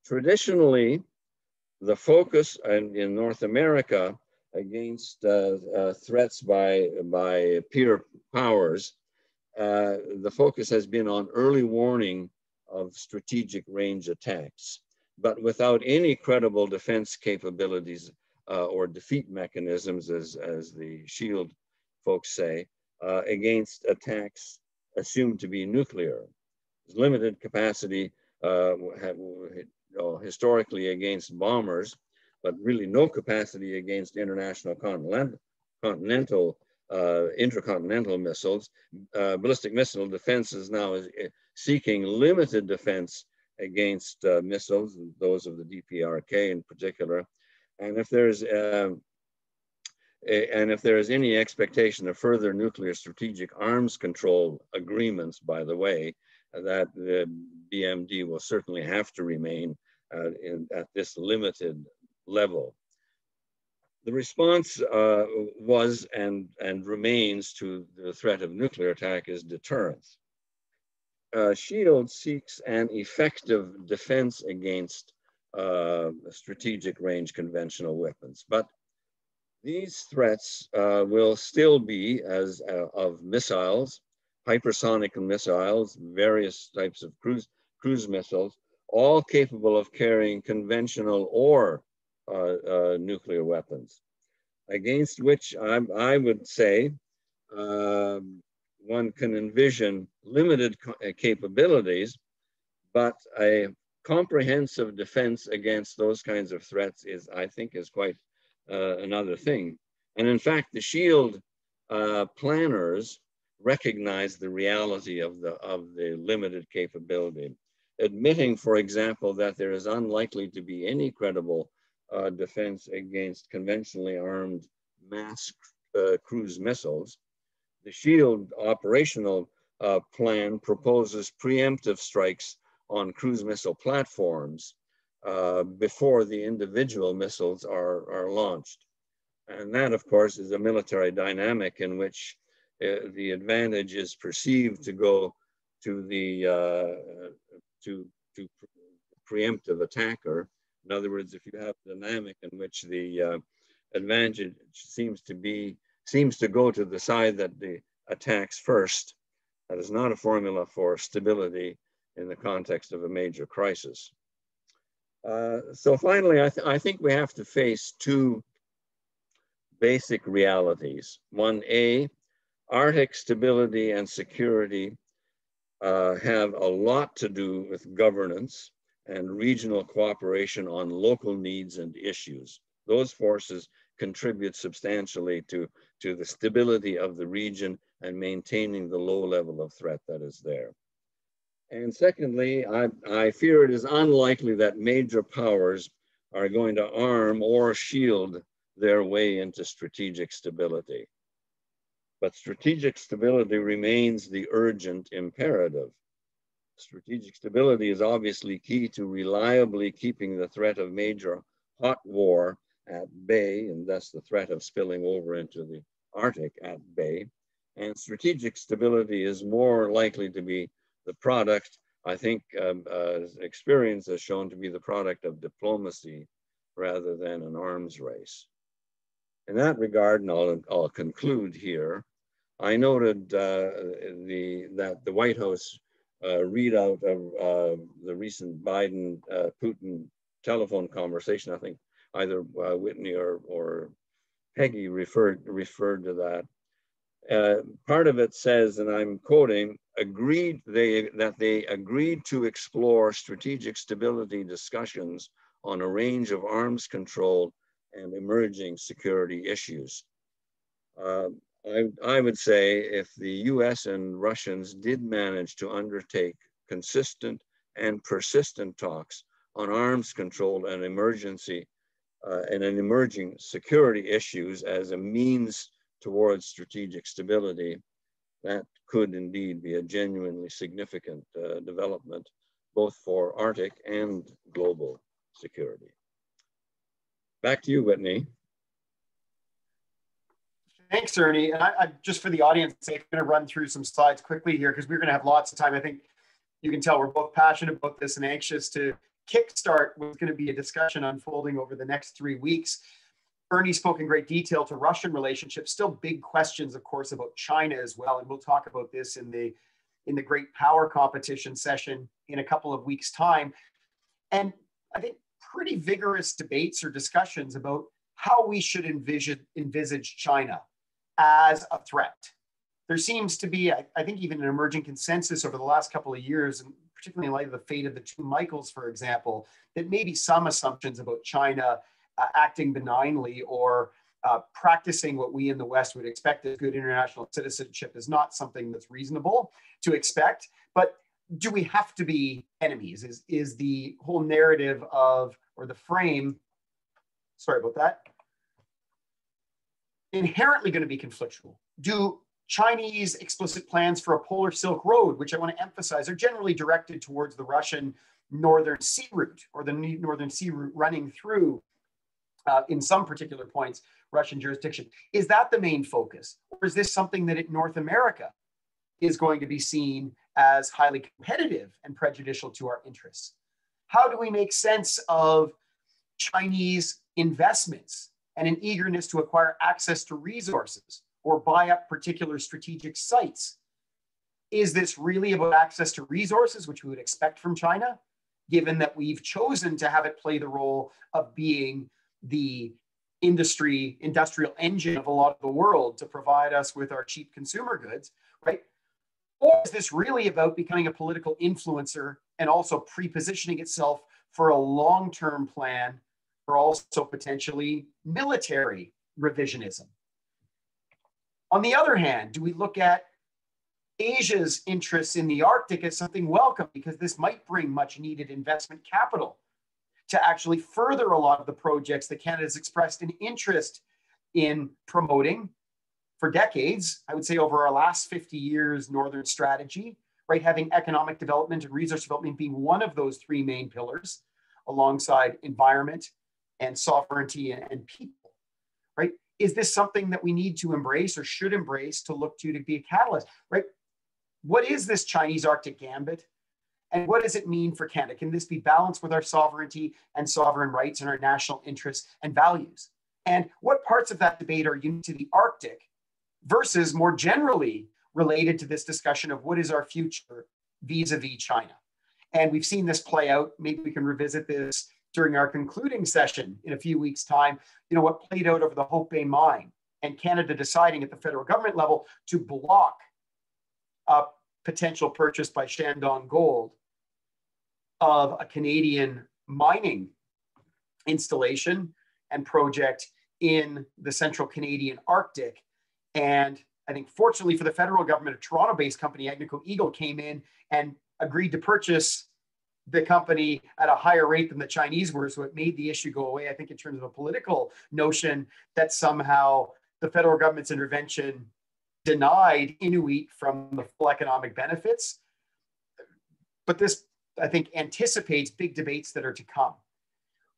Traditionally, the focus in North America against threats by peer powers, the focus has been on early warning of strategic range attacks, but without any credible defense capabilities or defeat mechanisms, as the Shield folks say, against attacks assumed to be nuclear. Limited capacity historically against bombers, but really no capacity against international continental, intercontinental missiles. Ballistic missile defense is now seeking limited defense against missiles, those of the DPRK in particular. And if there's any expectation of further nuclear strategic arms control agreements, by the way, that the BMD will certainly have to remain at this limited level. The response was and remains to the threat of nuclear attack is deterrence. SHIELD seeks an effective defense against strategic range conventional weapons, but these threats will still be of missiles, hypersonic missiles, various types of cruise missiles, all capable of carrying conventional or nuclear weapons, against which I would say one can envision limited capabilities, but a comprehensive defense against those kinds of threats is, I think, is quite another thing. And in fact, the SHIELD planners recognize the reality of the limited capability, admitting, for example, that there is unlikely to be any credible defense against conventionally armed mass cruise missiles. The SHIELD operational plan proposes preemptive strikes on cruise missile platforms before the individual missiles are launched. And that, of course, is a military dynamic in which the advantage is perceived to go to the preemptive attacker. In other words, if you have a dynamic in which the advantage seems to go to the side that the attacks first, that is not a formula for stability in the context of a major crisis. So finally, I think we have to face two basic realities. 1A, Arctic stability and security have a lot to do with governance and regional cooperation on local needs and issues. Those forces contribute substantially to the stability of the region and maintaining the low level of threat that is there. And secondly, I fear it is unlikely that major powers are going to arm or shield their way into strategic stability. But strategic stability remains the urgent imperative. Strategic stability is obviously key to reliably keeping the threat of major hot war at bay, and thus the threat of spilling over into the Arctic at bay. And strategic stability is more likely to be the product, I think, experience has shown to be the product of diplomacy rather than an arms race. In that regard, and I'll conclude here, I noted that the White House readout of the recent Biden-Putin telephone conversation, I think either Whitney or Peggy referred to that. Part of it says, and I'm quoting, that they agreed to explore strategic stability discussions on a range of arms control and emerging security issues. I would say if the US and Russians did manage to undertake consistent and persistent talks on arms control and emerging security issues as a means towards strategic stability, that could indeed be a genuinely significant development, both for Arctic and global security. Back to you, Whitney. Thanks, Ernie. And I just for the audience sake, I'm going to run through some slides quickly here because we're going to have lots of time. I think you can tell we're both passionate about this and anxious to kickstart what's going to be a discussion unfolding over the next 3 weeks. Ernie spoke in great detail to Russian relationships, still big questions, of course, about China as well. And we'll talk about this in the great power competition session in a couple of weeks' time. And I think pretty vigorous debates or discussions about how we should envisage China as a threat. There seems to be, I think, even an emerging consensus over the last couple of years, and particularly in light of the fate of the two Michaels, for example, that maybe some assumptions about China acting benignly or practicing what we in the West would expect as good international citizenship is not something that's reasonable to expect. But do we have to be enemies? Is the whole narrative of, or the frame, sorry about that, inherently going to be conflictual? Do Chinese explicit plans for a polar Silk Road, which I want to emphasize, are generally directed towards the Russian Northern Sea Route, or the Northern Sea Route running through, in some particular points, Russian jurisdiction. Is that the main focus? Or is this something that in North America is going to be seen as highly competitive and prejudicial to our interests? How do we make sense of Chinese investments and an eagerness to acquire access to resources or buy up particular strategic sites? Is this really about access to resources, which we would expect from China, given that we've chosen to have it play the role of being the industrial engine of a lot of the world to provide us with our cheap consumer goods, right? Or is this really about becoming a political influencer and also pre-positioning itself for a long-term plan for also potentially military revisionism? On the other hand, do we look at Asia's interests in the Arctic as something welcome, because this might bring much needed investment capital to actually further a lot of the projects that Canada has expressed an interest in promoting for decades? I would say over our last 50 years, Northern strategy, right? Having economic development and resource development being one of those three main pillars, alongside environment and sovereignty and people, right? Is this something that we need to embrace or should embrace to look to be a catalyst, right? What is this Chinese Arctic gambit? And what does it mean for Canada? Can this be balanced with our sovereignty and sovereign rights and our national interests and values? And what parts of that debate are unique to the Arctic versus more generally related to this discussion of what is our future vis-a-vis China? And we've seen this play out. Maybe we can revisit this during our concluding session in a few weeks' time. You know, what played out over the Hope Bay mine and Canada deciding at the federal government level to block a potential purchase by Shandong Gold of a Canadian mining installation and project in the central Canadian Arctic. And I think fortunately for the federal government, a Toronto-based company, Agnico Eagle, came in and agreed to purchase the company at a higher rate than the Chinese were. So it made the issue go away, I think, in terms of a political notion that somehow the federal government's intervention denied Inuit from the full economic benefits. But this, I think, anticipates big debates that are to come.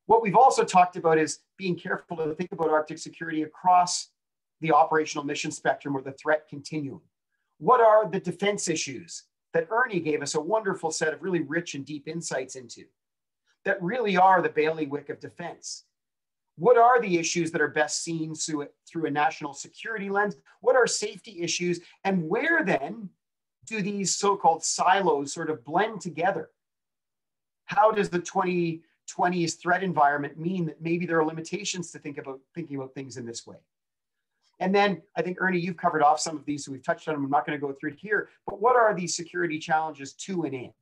What we've also talked about is being careful to think about Arctic security across the operational mission spectrum or the threat continuum. What are the defense issues that Ernie gave us a wonderful set of really rich and deep insights into that really are the bailiwick of defense? What are the issues that are best seen through a national security lens? What are safety issues? And where then do these so-called silos sort of blend together? How does the 2020s threat environment mean that maybe there are limitations to thinking about things in this way? And then I think, Ernie, you've covered off some of these, so we've touched on them. I'm not going to go through it here, but what are these security challenges to and in?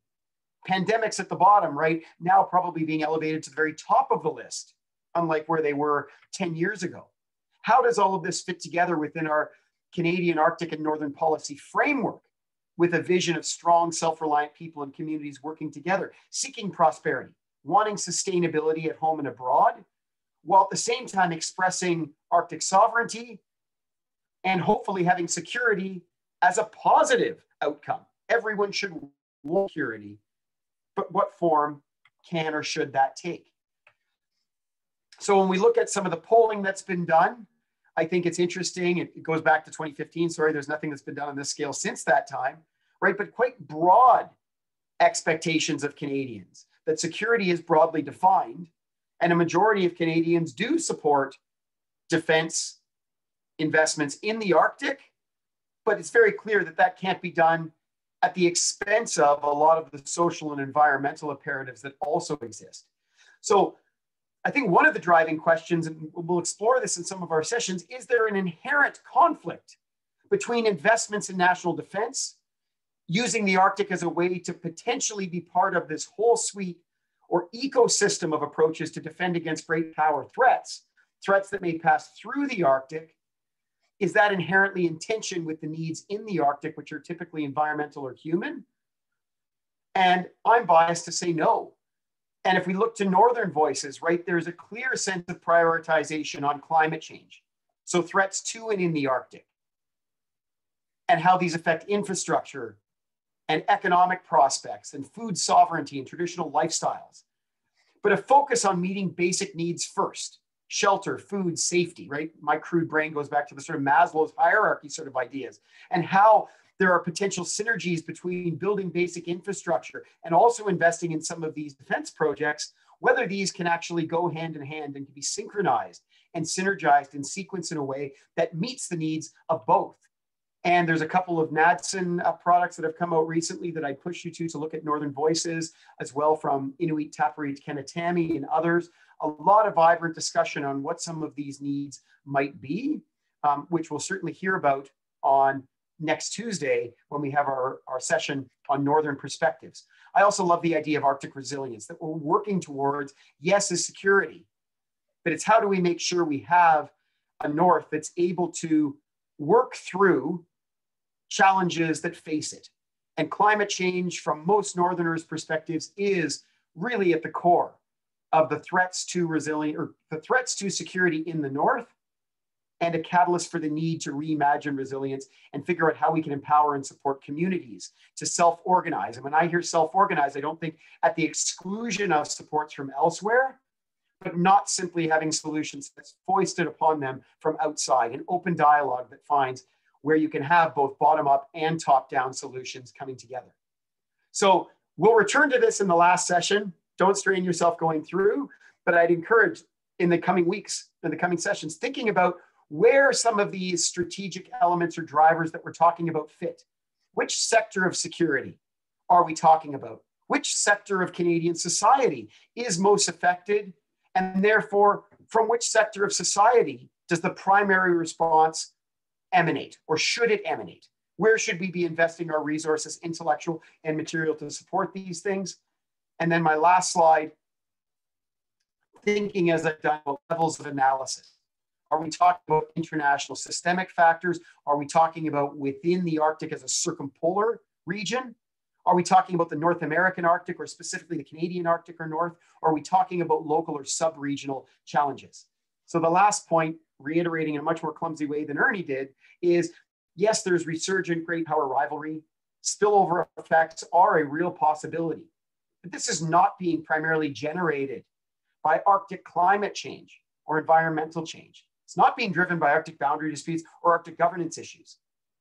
Pandemics at the bottom, right? Now probably being elevated to the very top of the list, unlike where they were 10 years ago. How does all of this fit together within our Canadian Arctic and Northern policy framework with a vision of strong, self-reliant people and communities working together, seeking prosperity, wanting sustainability at home and abroad, while at the same time expressing Arctic sovereignty and hopefully having security as a positive outcome? Everyone should want security, but what form can or should that take? So when we look at some of the polling that's been done, I think it's interesting. It goes back to 2015. Sorry, there's nothing that's been done on this scale since that time, right? But quite broad expectations of Canadians that security is broadly defined, and a majority of Canadians do support defense investments in the Arctic, but it's very clear that that can't be done at the expense of a lot of the social and environmental imperatives that also exist. So I think one of the driving questions, and we'll explore this in some of our sessions, is there an inherent conflict between investments in national defense, using the Arctic as a way to potentially be part of this whole suite or ecosystem of approaches to defend against great power threats, threats that may pass through the Arctic, is that inherently in tension with the needs in the Arctic, which are typically environmental or human? And I'm biased to say no. And if we look to Northern voices, right, there's a clear sense of prioritization on climate change. So threats to and in the Arctic, and how these affect infrastructure and economic prospects and food sovereignty and traditional lifestyles. But a focus on meeting basic needs first: shelter, food, safety, right? My crude brain goes back to the sort of Maslow's hierarchy sort of ideas, and how there are potential synergies between building basic infrastructure and also investing in some of these defense projects, whether these can actually go hand in hand and can be synchronized and synergized in sequence in a way that meets the needs of both. And there's a couple of Nadsen products that have come out recently that I push you to look at Northern Voices, as well from Inuit Tapari Kenatami and others. A lot of vibrant discussion on what some of these needs might be, which we'll certainly hear about on next Tuesday when we have our session on Northern perspectives. I also love the idea of Arctic resilience, that we're working towards, yes, is security, but it's how do we make sure we have a North that's able to work through challenges that face it. And climate change, from most Northerners' perspectives, is really at the core of the threats to resilience, or the threats to security in the North, and a catalyst for the need to reimagine resilience and figure out how we can empower and support communities to self-organize. And when I hear self-organize, I don't think at the exclusion of supports from elsewhere, but not simply having solutions that's foisted upon them from outside, an open dialogue that finds where you can have both bottom-up and top-down solutions coming together. So we'll return to this in the last session. Don't strain yourself going through, but I'd encourage in the coming weeks, in the coming sessions, thinking about where some of these strategic elements or drivers that we're talking about fit. Which sector of security are we talking about? Which sector of Canadian society is most affected? And therefore, from which sector of society does the primary response emanate, or should it emanate? Where should we be investing our resources, intellectual and material, to support these things? And then my last slide, thinking as I've done about levels of analysis. Are we talking about international systemic factors? Are we talking about within the Arctic as a circumpolar region? Are we talking about the North American Arctic, or specifically the Canadian Arctic or North? Or are we talking about local or sub-regional challenges? So the last point, reiterating in a much more clumsy way than Ernie did, is yes, there's resurgent great power rivalry. Spillover effects are a real possibility. But this is not being primarily generated by Arctic climate change or environmental change. It's not being driven by Arctic boundary disputes or Arctic governance issues.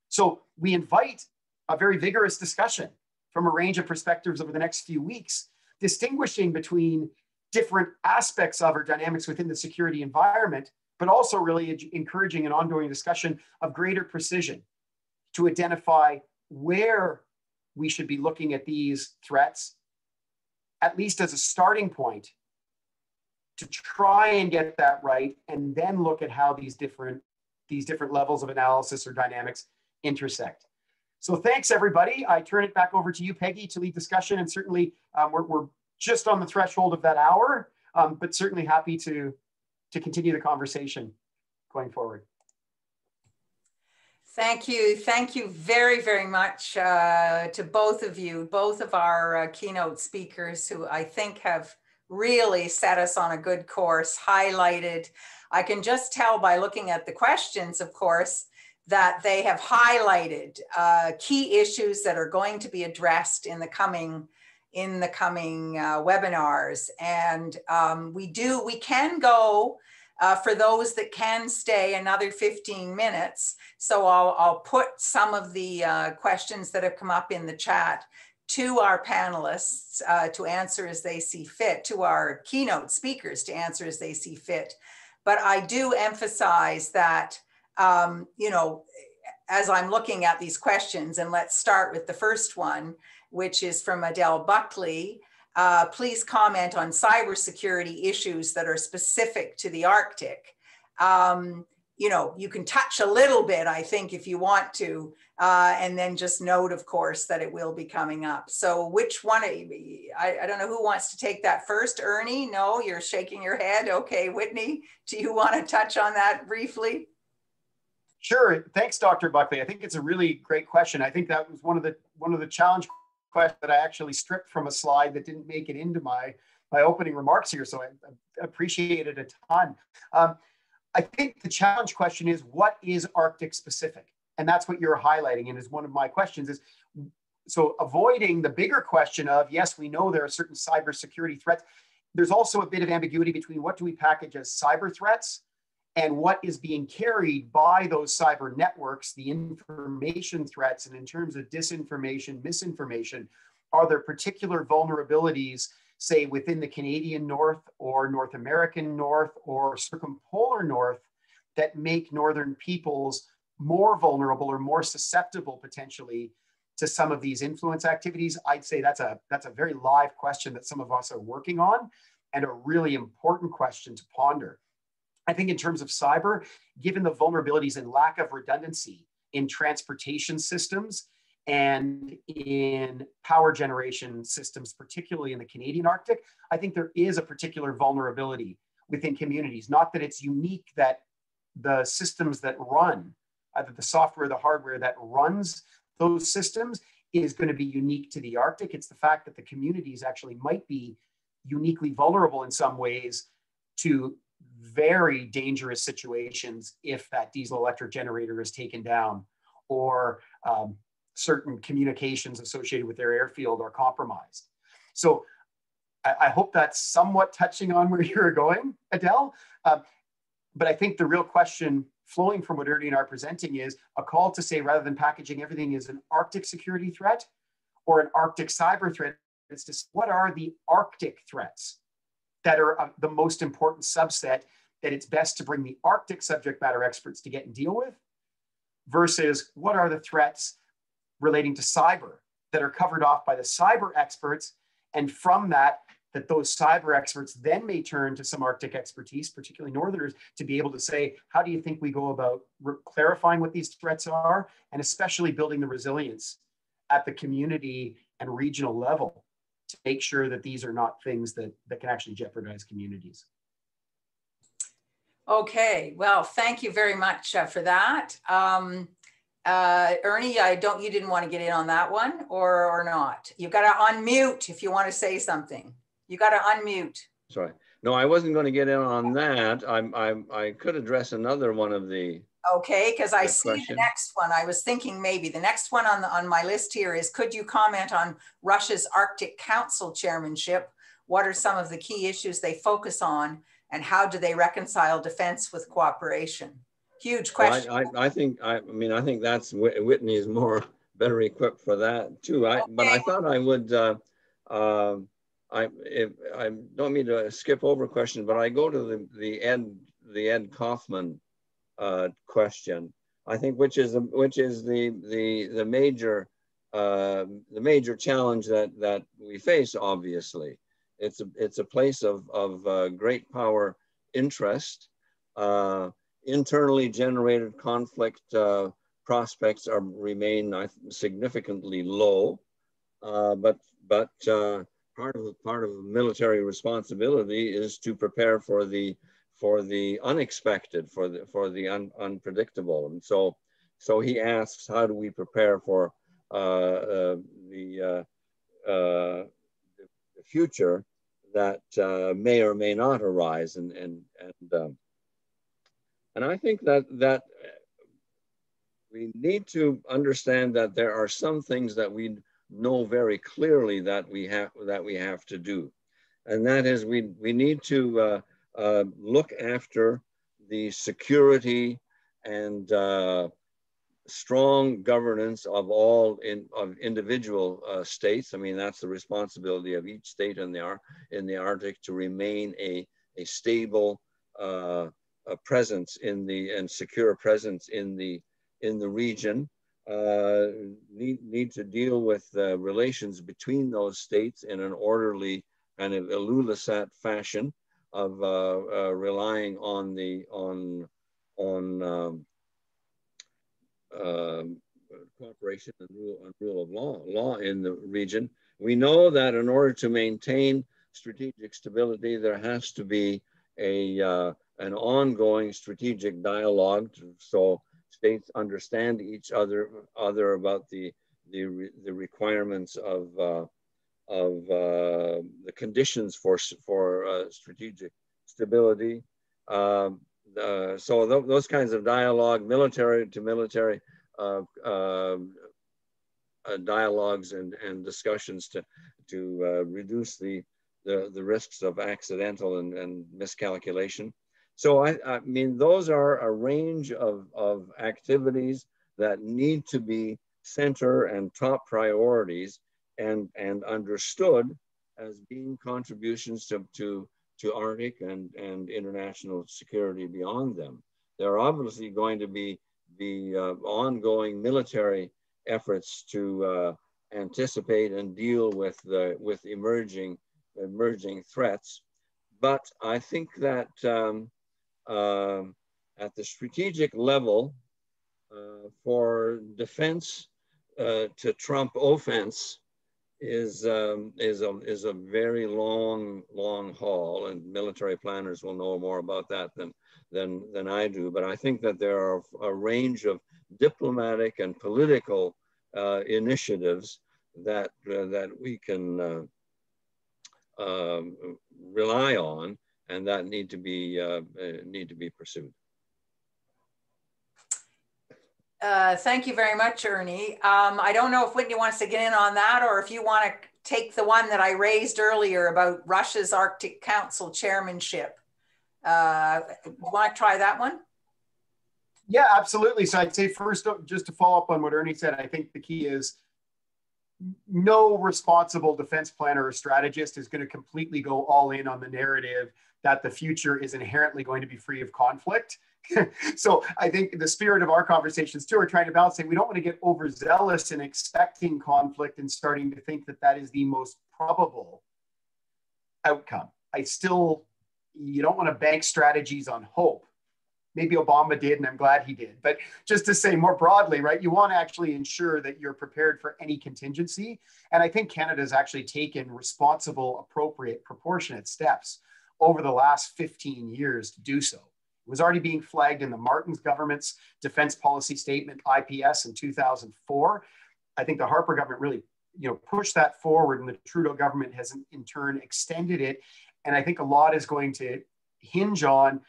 So we invite a very vigorous discussion from a range of perspectives over the next few weeks, distinguishing between different aspects of or dynamics within the security environment, but also really encouraging an ongoing discussion of greater precision to identify where we should be looking at these threats, at least as a starting point, to try and get that right, and then look at how these different levels of analysis or dynamics intersect. So thanks, everybody. I turn it back over to you, Peggy, to lead discussion. And certainly we're just on the threshold of that hour, but certainly happy to continue the conversation going forward. Thank you. Thank you very, very much to both of you, both of our keynote speakers, who I think have really set us on a good course, highlighted. I can just tell by looking at the questions, of course, that they have highlighted key issues that are going to be addressed in the coming webinars. And we can go for those that can stay another 15 minutes. So I'll put some of the questions that have come up in the chat to our panelists to answer as they see fit, to our keynote speakers to answer as they see fit. But I do emphasize that, you know, as I'm looking at these questions, and let's start with the first one, which is from Adele Buckley. Please comment on cybersecurity issues that are specific to the Arctic. you know, you can touch a little bit, I think, if you want to, and then just note, of course, that it will be coming up. So which one, I don't know who wants to take that first. Ernie? No, you're shaking your head. Okay, Whitney, do you want to touch on that briefly? Sure. Thanks, Dr. Buckley. I think it's a really great question. I think that was one of the challenge questions that I actually stripped from a slide that didn't make it into my opening remarks here. So I appreciate it a ton. I think the challenge question is, what is Arctic specific? And that's what you're highlighting, and is one of my questions is, so avoiding the bigger question of, yes, we know there are certain cybersecurity threats. There's also a bit of ambiguity between what do we package as cyber threats and what is being carried by those cyber networks, the information threats. And in terms of disinformation, misinformation, are there particular vulnerabilities, say within the Canadian North or North American North or circumpolar North, that make Northern peoples more vulnerable or more susceptible potentially to some of these influence activities? I'd say that's a very live question that some of us are working on, and a really important question to ponder. I think in terms of cyber, given the vulnerabilities and lack of redundancy in transportation systems and in power generation systems, particularly in the Canadian Arctic, I think there is a particular vulnerability within communities. Not that it's unique that the systems that run, either the software or the hardware that runs those systems, is going to be unique to the Arctic. It's the fact that the communities actually might be uniquely vulnerable in some ways to very dangerous situations if that diesel electric generator is taken down, or certain communications associated with their airfield are compromised. So I hope that's somewhat touching on where you're going, Adele. But I think the real question flowing from what Ernie and I are presenting is a call to say, rather than packaging everything as an Arctic security threat or an Arctic cyber threat, it's just, what are the Arctic threats that are the most important subset that it's best to bring the Arctic subject matter experts to get and deal with, versus what are the threats relating to cyber that are covered off by the cyber experts, and from that those cyber experts then may turn to some Arctic expertise, particularly Northerners, to be able to say, how do you think we go about clarifying what these threats are, and especially building the resilience at the community and regional level to make sure that these are not things that can actually jeopardize communities. Okay, well, thank you very much for that. Ernie, you didn't want to get in on that one, or not? You got to unmute if you want to say something. You got to unmute. Sorry. No, I wasn't going to get in on that. I could address another one of the. Okay, because I see the next one. I was thinking maybe the next one on my list here is, could you comment on Russia's Arctic Council chairmanship? What are some of the key issues they focus on, and how do they reconcile defense with cooperation? Huge question. Well, I think that's Whitney is better equipped for that too. Okay. But I thought I would. I don't mean to skip over a question, but I go to the Ed Kaufman question. I think which is the major challenge that we face. Obviously, it's a place of great power interest. Internally generated conflict prospects remain significantly low, but part of military responsibility is to prepare for the unexpected, for the unpredictable. And so he asks, how do we prepare for the future that may or may not arise? And I think that we need to understand that there are some things that we know very clearly that we have to do, and that is we need to look after the security and strong governance of individual states. I mean, that's the responsibility of each state in the Arctic to remain a stable presence and secure presence in the region. Need to deal with relations between those states in an orderly kind of Ilulissat fashion of relying on cooperation and rule of law in the region. We know that in order to maintain strategic stability, there has to be an ongoing strategic dialogue, so states understand each other about the requirements of the conditions for strategic stability. So those kinds of dialogue, military to military dialogues and discussions to reduce the risks of accidental and miscalculation. So I mean, those are a range of activities that need to be center and top priorities and understood as being contributions to Arctic and international security beyond them. There are obviously going to be ongoing military efforts to anticipate and deal with emerging threats, but I think that at the strategic level, for defense to trump offense is a very long haul, and military planners will know more about that than I do. But I think that there are a range of diplomatic and political initiatives that we can rely on, and that need to be pursued. Thank you very much, Ernie. I don't know if Whitney wants to get in on that, or if you want to take the one that I raised earlier about Russia's Arctic Council chairmanship. Want to try that one? Yeah, absolutely. So I'd say first, just to follow up on what Ernie said, I think the key is no responsible defense planner or strategist is going to completely go all in on the narrative that the future is inherently going to be free of conflict. So I think the spirit of our conversations too are trying to balance, saying we don't want to get overzealous in expecting conflict and starting to think that that is the most probable outcome. You don't want to bank strategies on hope. Maybe Obama did, and I'm glad he did. But just to say more broadly, right, you want to actually ensure that you're prepared for any contingency. And I think Canada has actually taken responsible, appropriate, proportionate steps over the last 15 years to do so. It was already being flagged in the Martin's government's defense policy statement, IPS, in 2004. I think the Harper government really, pushed that forward, and the Trudeau government has in turn extended it. And I think a lot is going to hinge on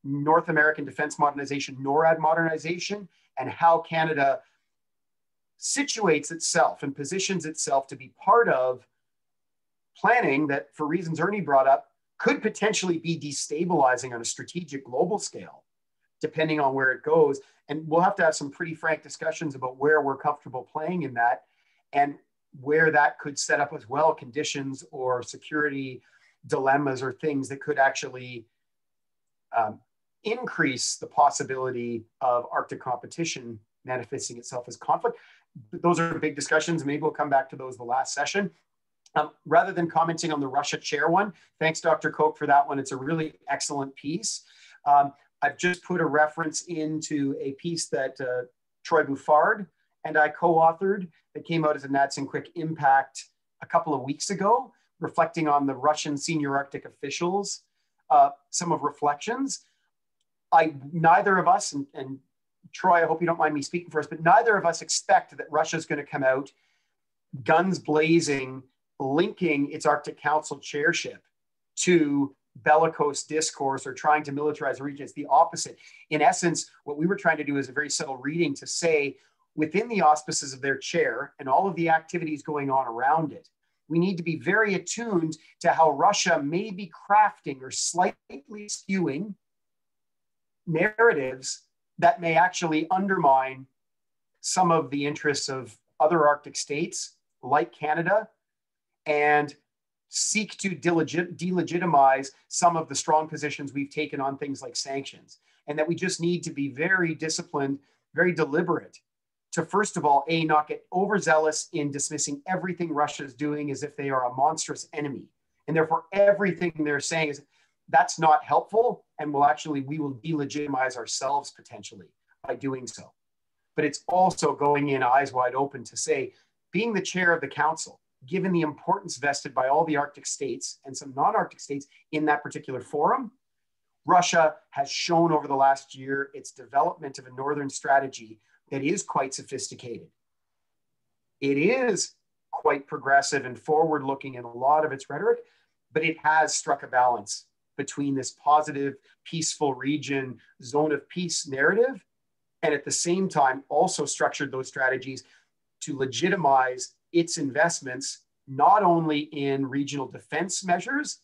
North American defense modernization, NORAD modernization, and how Canada situates itself and positions itself to be part of planning that, for reasons Ernie brought up, could potentially be destabilizing on a strategic global scale, depending on where it goes. And we'll have to have some pretty frank discussions about where we're comfortable playing in that, and where that could set up as well conditions or security dilemmas or things that could actually increase the possibility of Arctic competition manifesting itself as conflict. Those are big discussions. Maybe we'll come back to those the last session. Rather than commenting on the Russia chair one, thanks, Dr. Koch, for that one. It's a really excellent piece. I've just put a reference into a piece that Troy Bouffard and I co-authored that came out as a NADSIN Quick Impact a couple of weeks ago, reflecting on the Russian senior Arctic officials, some of reflections. Neither of us, and Troy, I hope you don't mind me speaking for us, but neither of us expect that Russia's going to come out guns blazing, linking its Arctic Council chairship to bellicose discourse or trying to militarize the region. It's the opposite. In essence, what we were trying to do is a very subtle reading to say, within the auspices of their chair and all of the activities going on around it, we need to be very attuned to how Russia may be crafting or slightly skewing narratives that may actually undermine some of the interests of other Arctic states like Canada, and seek to delegitimize some of the strong positions we've taken on things like sanctions. And that we just need to be very disciplined, very deliberate to, first of all, not get overzealous in dismissing everything Russia's doing as if they are a monstrous enemy. And therefore, everything they're saying is that's not helpful, and we will delegitimize ourselves potentially by doing so. but it's also going in eyes wide open to say, being the chair of the council, given the importance vested by all the Arctic states and some non-Arctic states in that particular forum, Russia has shown over the last year its development of a northern strategy that is quite sophisticated. It is quite progressive and forward-looking in a lot of its rhetoric, but it has struck a balance between this positive, peaceful region, zone of peace narrative, and at the same time also structured those strategies to legitimize its investments, not only in regional defense measures,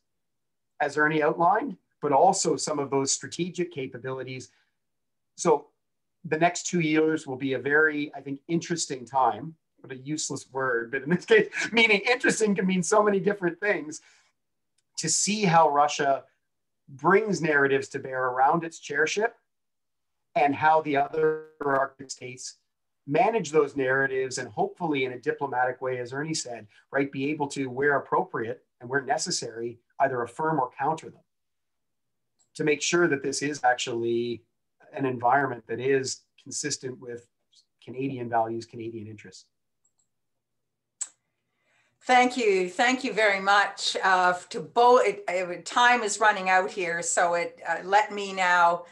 as Ernie outlined, but also some of those strategic capabilities. So the next 2 years will be a very, I think, interesting time, but a useless word, but in this case, meaning interesting can mean so many different things, to see how Russia brings narratives to bear around its chairship and how the other Arctic states manage those narratives and hopefully in a diplomatic way, as Ernie said, right, be able to, where appropriate and where necessary, either affirm or counter them to make sure that this is actually an environment that is consistent with Canadian values, Canadian interests. Thank you. Thank you very much to both. Time is running out here, so let me now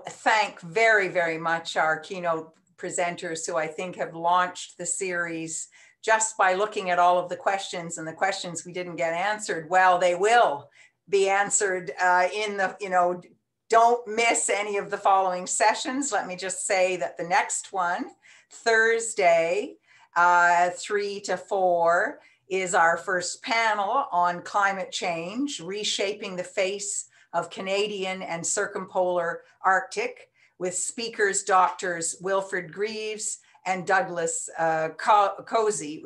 thank very, very much our keynote presenters who I think have launched the series just by looking at all of the questions, and the questions we didn't get answered. Well, they will be answered in the, don't miss any of the following sessions. Let me just say that the next one, Thursday, 3 to 4, is our first panel on climate change, reshaping the face of Canadian and circumpolar Arctic, with speakers Doctors Wilfred Greaves and Douglas Cozy,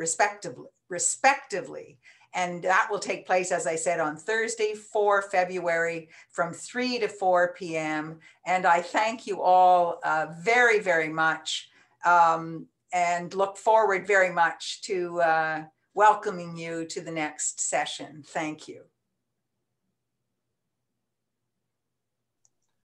respectively. And that will take place, as I said, on Thursday, 4 February from 3 to 4 p.m. And I thank you all very, very much and look forward very much to welcoming you to the next session. Thank you.